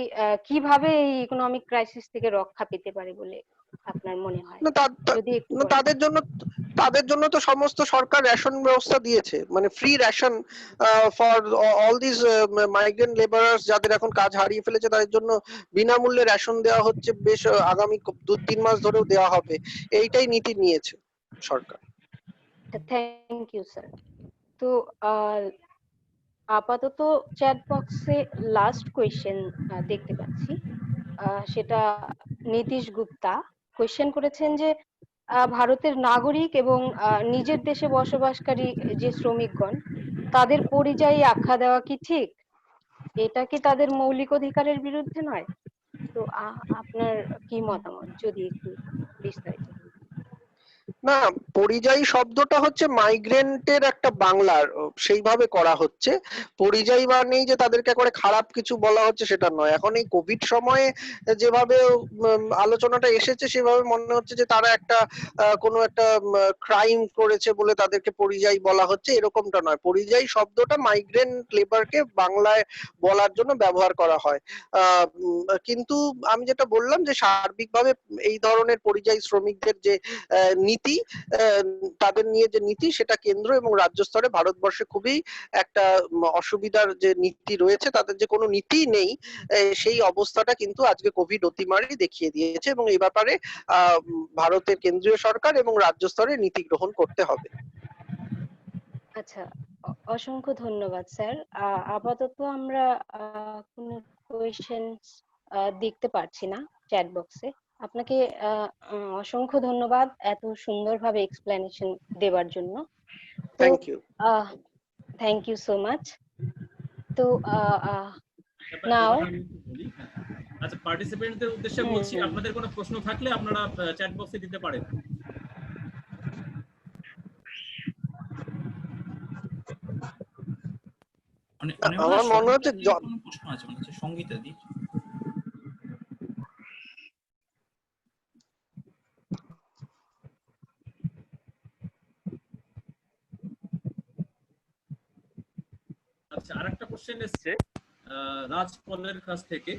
কিভাবে এই ইকোনমিক ক্রাইসিস থেকে রক্ষা পেতে পারে বলে আপনার মনে হয়? না যদি একটু না, বলেন। তাদের জন্য তো সমস্ত সরকার রেশন ব্যবস্থা দিয়েছে, মানে free ration for all this migrant labourers যাদের এখন কাজ হারিয়ে ফেলেছে, তাদের জন্য বিনামূল্যে রেশন দেওয়া হচ্ছে, বেশ আগামী 2-3 মাস ধরেও দেওয়া হবে। এইটাই নীতি নিয়েছে সরকার। Thank you sir. তো আপাতত চ্যাট বক্সে লাস্ট কোয়েশ্চেন দেখতে পাচ্ছি, সেটা নীতিশ গুপ্তা কোয়েশ্চেন করেছেন যে ভারতের নাগরিক এবং নিজের দেশে বসবাসকারী যে শ্রমিকগণ, তাদের পরিযায়ী আখ্যা দেওয়া কি ঠিক? এটা কি তাদের মৌলিক অধিকারের বিরুদ্ধে নয়? তো আপনার কি মতামত, যদি একটু বিস্তারিত বলেন। না, পরিযায়ী শব্দটা হচ্ছে মাইগ্রেন্টের একটা বাংলার, সেইভাবে করা হচ্ছে। পরিযায়ী মানেই যে তাদেরকে করে খারাপ কিছু বলা হচ্ছে সেটা নয়। এখন এই কোভিড সময়ে যেভাবে আলোচনাটা এসেছে, সেভাবে মনে হচ্ছে যে তারা একটা কোনো একটা ক্রাইম করেছে বলে তাদেরকে পরিযায়ী বলা হচ্ছে, এরকমটা নয়। পরিযায়ী শব্দটা মাইগ্রেন্ট লেবারকে বাংলায় বলার জন্য ব্যবহার করা হয়। কিন্তু আমি যেটা বললাম যে সার্বিকভাবে এই ধরনের পরিযায়ী শ্রমিকদের যে নীতি, তাদের নিয়ে যে নীতি, সেটা কেন্দ্র এবং রাজ্য স্তরে ভারতবর্ষে খুবই একটা অসুবিধার যে নীতি রয়েছে, তাদের যে কোনো নীতি নেই, সেই অবস্থাটা কিন্তু আজকে কোভিড অতিমারি দেখিয়ে দিয়েছে, এবং এই ব্যাপারে ভারতের কেন্দ্রীয় সরকার এবং রাজ্য স্তরে নীতি গ্রহণ করতে হবে। আচ্ছা, অসংখ্য ধন্যবাদ স্যার। আপাতত আমরা কোনো কোয়েশ্চেন দেখতে পাচ্ছি না চ্যাট বক্সে। আপনাকে অসংখ্য ধন্যবাদ এত সুন্দরভাবে এক্সপ্লেনেশন দেওয়ার জন্য। Thank you. Thank you so much. তো নাও, আচ্ছা, পার্টিসিপেন্টদের উদ্দেশ্যে বলছি, আপনাদের কোনো প্রশ্ন থাকলে আপনারা চ্যাট বক্সে দিতে পারেন। আমার মনে হচ্ছে প্রশ্ন আছে, মনে হচ্ছে সঙ্গীতা দি। আচ্ছা, আরেকটা কোশ্চেন এসেছে রাজ পলের কাছ থেকে।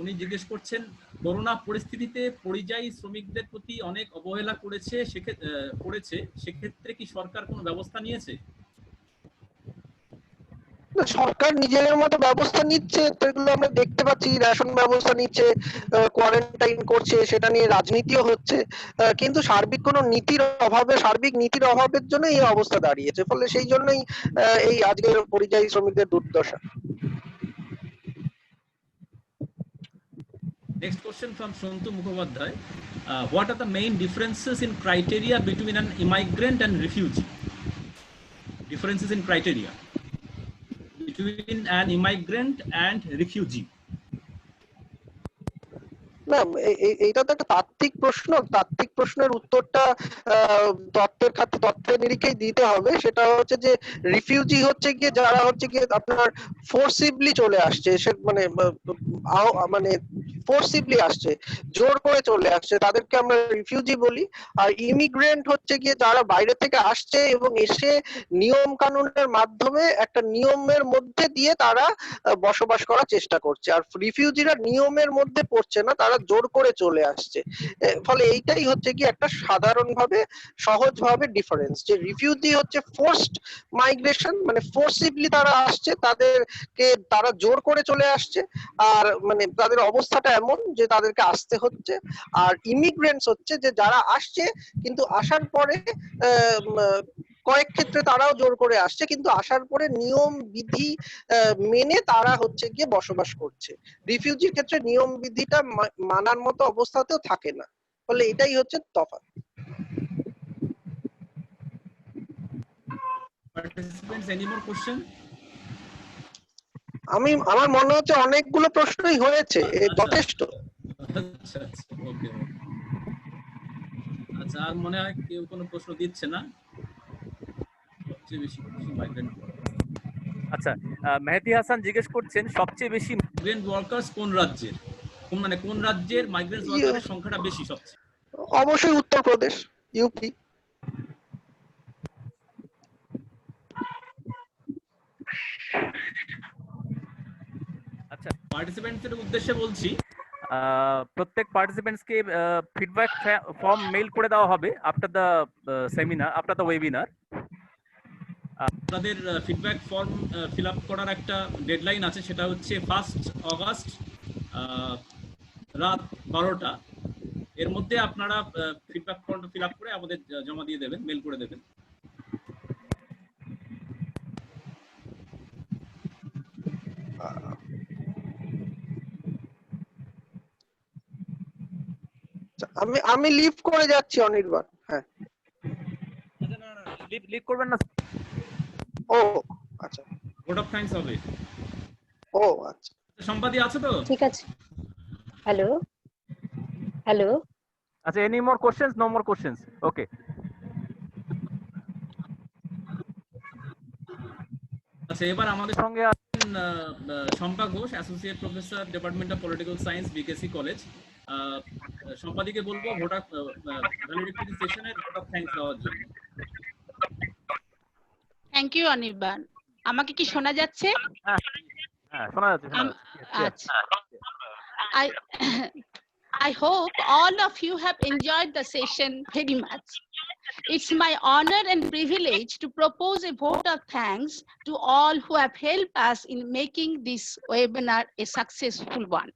উনি জিজ্ঞেস করছেন, করোনা পরিস্থিতিতে পরিযায়ী শ্রমিকদের প্রতি অনেক অবহেলা করেছে, সেক্ষেত্রে কি সরকার কোনো ব্যবস্থা নিয়েছে? সরকার নিজের মতো ব্যবস্থা নিচ্ছে, তো এগুলো আমরা দেখতে পাচ্ছি। রেশন ব্যবস্থা নিচ্ছে, কোয়ারেন্টাইন করছে, সেটা নিয়ে রাজনীতিও হচ্ছে, কিন্তু সার্বিক নীতির অভাবের জন্য এই অবস্থা দাঁড়িয়েছে। ফলে সেই জন্যই এই আজকের পরিযায়ী শ্রমিকদের দুর্দশা। Next question from Shantu Mukhopadhyay. What are the main differences in criteria between an immigrant and refugee? Differences in criteria between an immigrant and refugee. না, এইটা তো একটা তাত্ত্বিক প্রশ্ন। তাত্ত্বিক প্রশ্নের উত্তরটা তথ্যের নিরিখেই দিতে হবে। সেটা হচ্ছে যে রিফিউজি হচ্ছে গিয়ে যারা হচ্ছে গিয়ে আপনার ফোর্সিবলি চলে আসছে, মানে ফোর্সিবলি আসছে, জোর করে চলে আসছে, তাদেরকে আমরা রিফিউজি বলি। আর ইমিগ্রেন্ট হচ্ছে গিয়ে যারা বাইরে থেকে আসছে এবং এসে নিয়ম কানুনের মাধ্যমে একটা নিয়মের মধ্যে দিয়ে তারা বসবাস করার চেষ্টা করছে। আর রিফিউজিরা নিয়মের মধ্যে পড়ছে না, তারা জোর করে চলে আসছে। ফলে এইটাই হচ্ছে কি একটা সাধারণভাবে সহজভাবে ডিফারেন্স, যে রিফিউজি হচ্ছে ফোর্সড মাইগ্রেশন, মানে ফোর্সিবলি তারা আসছে, তারা জোর করে চলে আসছে, আর মানে তাদের অবস্থাটা এমন যে তাদেরকে আসতে হচ্ছে। আর ইমিগ্রেন্টস হচ্ছে যে যারা আসছে, কিন্তু আসার পরে কয়েক ক্ষেত্রে তারাও জোর করে আসছে, কিন্তু আসার পরে নিয়ম বিধি মেনে তারা হচ্ছে গিয়ে বসবাস করছে। রিফিউজির ক্ষেত্রে নিয়ম বিধিটা মানার মতো অবস্থাতেও থাকে না। ফলে এটাই হচ্ছে তফাৎ। Participants, any more question? আমার মনে হচ্ছে অনেকগুলো প্রশ্নই হয়েছে, যথেষ্ট। আচ্ছা, ওকে। আচ্ছা, আর মনে হয় কেউ কোনো প্রশ্ন দিচ্ছে না। সবচেয়ে বেশি মাইগ্রেন্ট। আচ্ছা, মেহেদী হাসান জিজ্ঞেস করছেন সবচেয়ে বেশি মাইগ্রেন্ট ওয়ার্কার্স কোন রাজ্যের, কোন রাজ্যের মাইগ্রেন্ট ওয়ার্কারের সংখ্যাটা বেশি সবচেয়ে? অবশ্যই উত্তরপ্রদেশ, ইউপি। আচ্ছা, পার্টিসিপেন্টদের উদ্দেশ্যে বলছি, প্রত্যেক পার্টিসিপেন্টসকে ফিডব্যাক ফর্ম মেইল করে দেওয়া হবে after the seminar, after the webinar. আপনাদের ফিডব্যাক ফর্ম ফিল আপ করার একটা ডেডলাইন আছে, সেটা হচ্ছে 1 অগাস্ট রাত 12টা। এর মধ্যে আপনারা ফিডব্যাক ফর্মটা ফিল আপ করে আমাদের জমা দিয়ে দেবেন, মেল করে দেবেন। আমি লিভ করে যাচ্ছি অনির্বাণ। হ্যাঁ, লিভ করবেন না? ও আচ্ছা, ভোট অফ থ্যাঙ্কস হবে। ও আচ্ছা, সম্পাদি আছে তো? ঠিক আছে। হ্যালো হ্যালো আচ্ছা, any more questions? No more questions? Okay. আচ্ছা, এবার আমাদের সঙ্গে আছেন Shampa Ghosh, associate professor, department of political science, BKC college. সম্পাদিকে বলবো ভোটার ভ্যালিডিটি সেশনের ভোট অফ থ্যাঙ্কস দেওয়ার জন্য। Thank you Anirban. আমাকে কি শোনা যাচ্ছে? হ্যাঁ, শোনা যাচ্ছে, শোনা যাচ্ছে। আচ্ছা, I hope all of you have enjoyed the session very much. It's my honor and privilege to propose a vote of thanks to all who have helped us in making this webinar a successful one.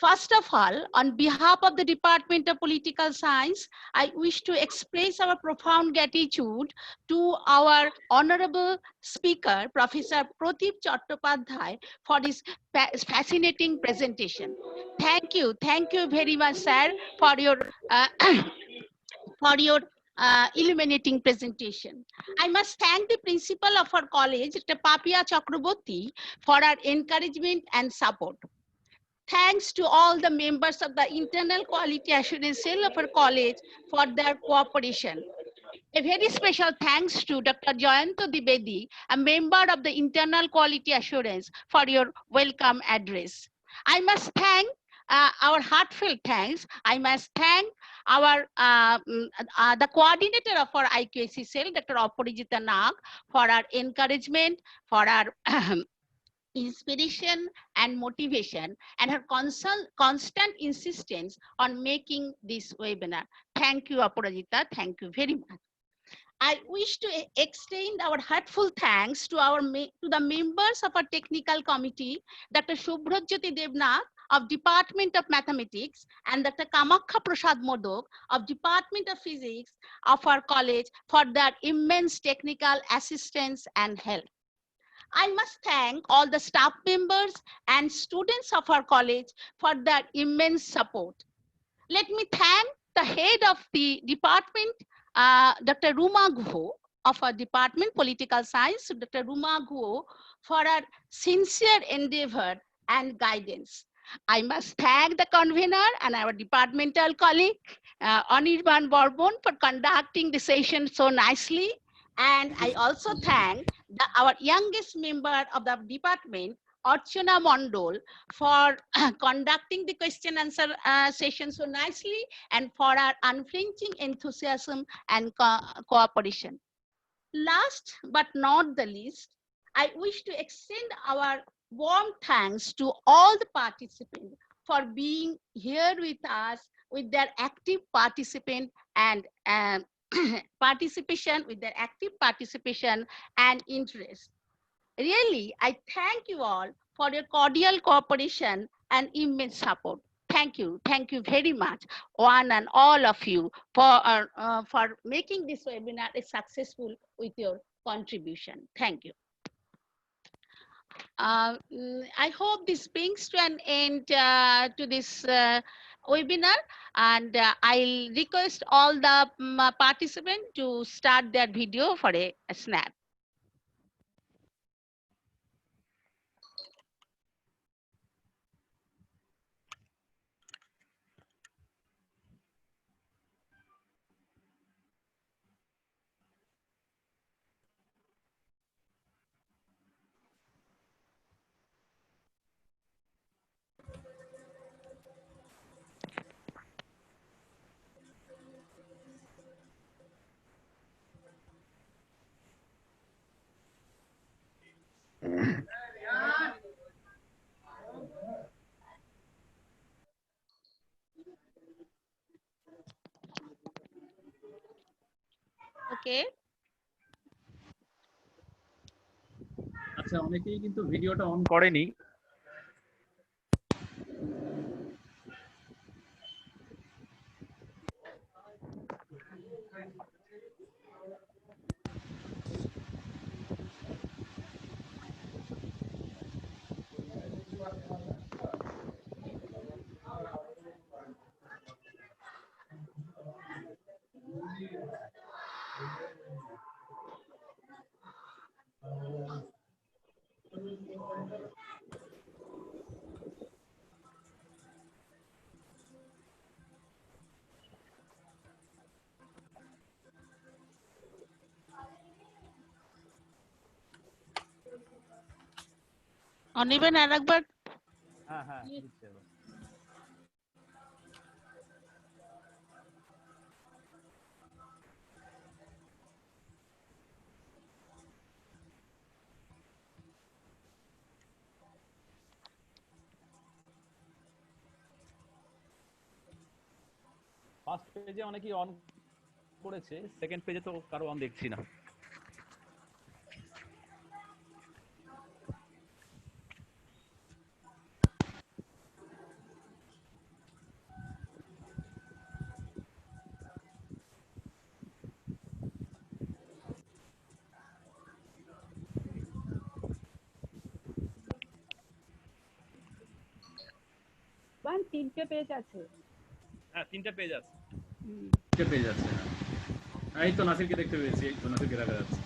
First of all, on behalf of the Department of Political Science, I wish to express our profound gratitude to our honorable speaker, Professor Pratip Chattopadhyay, for his fascinating presentation. Thank you very much, sir, for your illuminating presentation. I must thank the principal of our college, Dr. Papia Chakraborty, for our encouragement and support. Thanks to all the members of the Internal Quality Assurance Cell of our college for their cooperation. A very special thanks to Dr. Jayanto Dwivedi, a member of the Internal Quality Assurance, for your welcome address. I must thank our heartfelt thanks. I must thank our the coordinator of our IQAC cell, Dr. Aparijita Nag, for our encouragement, for our inspiration and motivation, and her constant insistence on making this webinar. Thank you, Aparajita. Thank you very much. I wish to extend our heartful thanks to the members of our technical committee, Dr. Shubhrajyoti Devnath of Department of Mathematics and Dr. Kamakha Prasad Modok of Department of Physics of our college for their immense technical assistance and help. I must thank all the staff members and students of our college for their immense support. Let me thank the head of the department, Dr. Ruma Guho of our department, Political Science, Dr. Ruma Guho, for her sincere endeavor and guidance. I must thank the convener and our departmental colleague, Anirban Borbon, for conducting the session so nicely. And I also thank our youngest member of the department, Archana Mondol, for conducting the question answer session so nicely and for our unflinching enthusiasm and cooperation. Last but not the least, I wish to extend our warm thanks to all the participants for being here with us with their active participation and active participation and interest. Really, I thank you all for your cordial cooperation and immense support. Thank you very much, one and all of you, for making this webinar successful with your contribution. Thank you. I hope this brings to an end to this webinar, and I'll request all the participants to start their video for a snap. Okay. আচ্ছা, অনেকেই কিন্তু ভিডিওটা on করেনি। অনির্বাণ আরেকবার হ্যাঁ হ্যাঁ দিচ্ছে এবার। ফার্স্ট পেজে অনেকেই অন করেছে, সেকেন্ড পেজে তো কারো অন দেখছি না। তিনটে পেজ আছে। হ্যাঁ 3টা পেজ আছে। পেয়ে যাচ্ছে। এই তো নাসিরকে দেখতে পেয়েছি, এই তো নাসিরকে দেখা যাচ্ছে।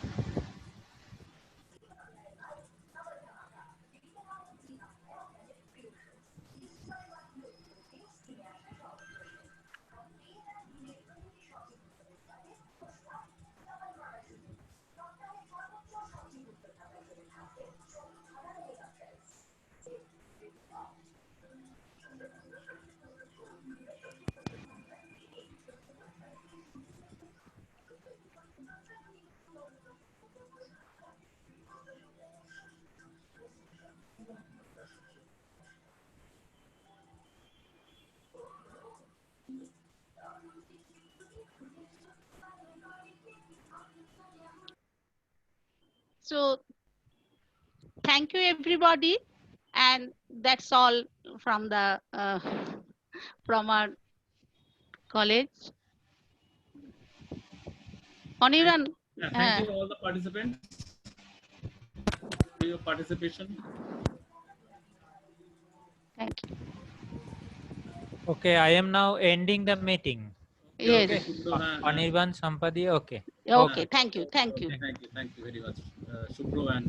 So thank you everybody, and that's all from the from our college. Anirban, Thank you all the participants for your participation. thank you. Okay, I am now ending the meeting. Yes. Okay. Anirban, Sampadi, okay. Okay. Thank you. Thank you. Thank you very much, Shubhro and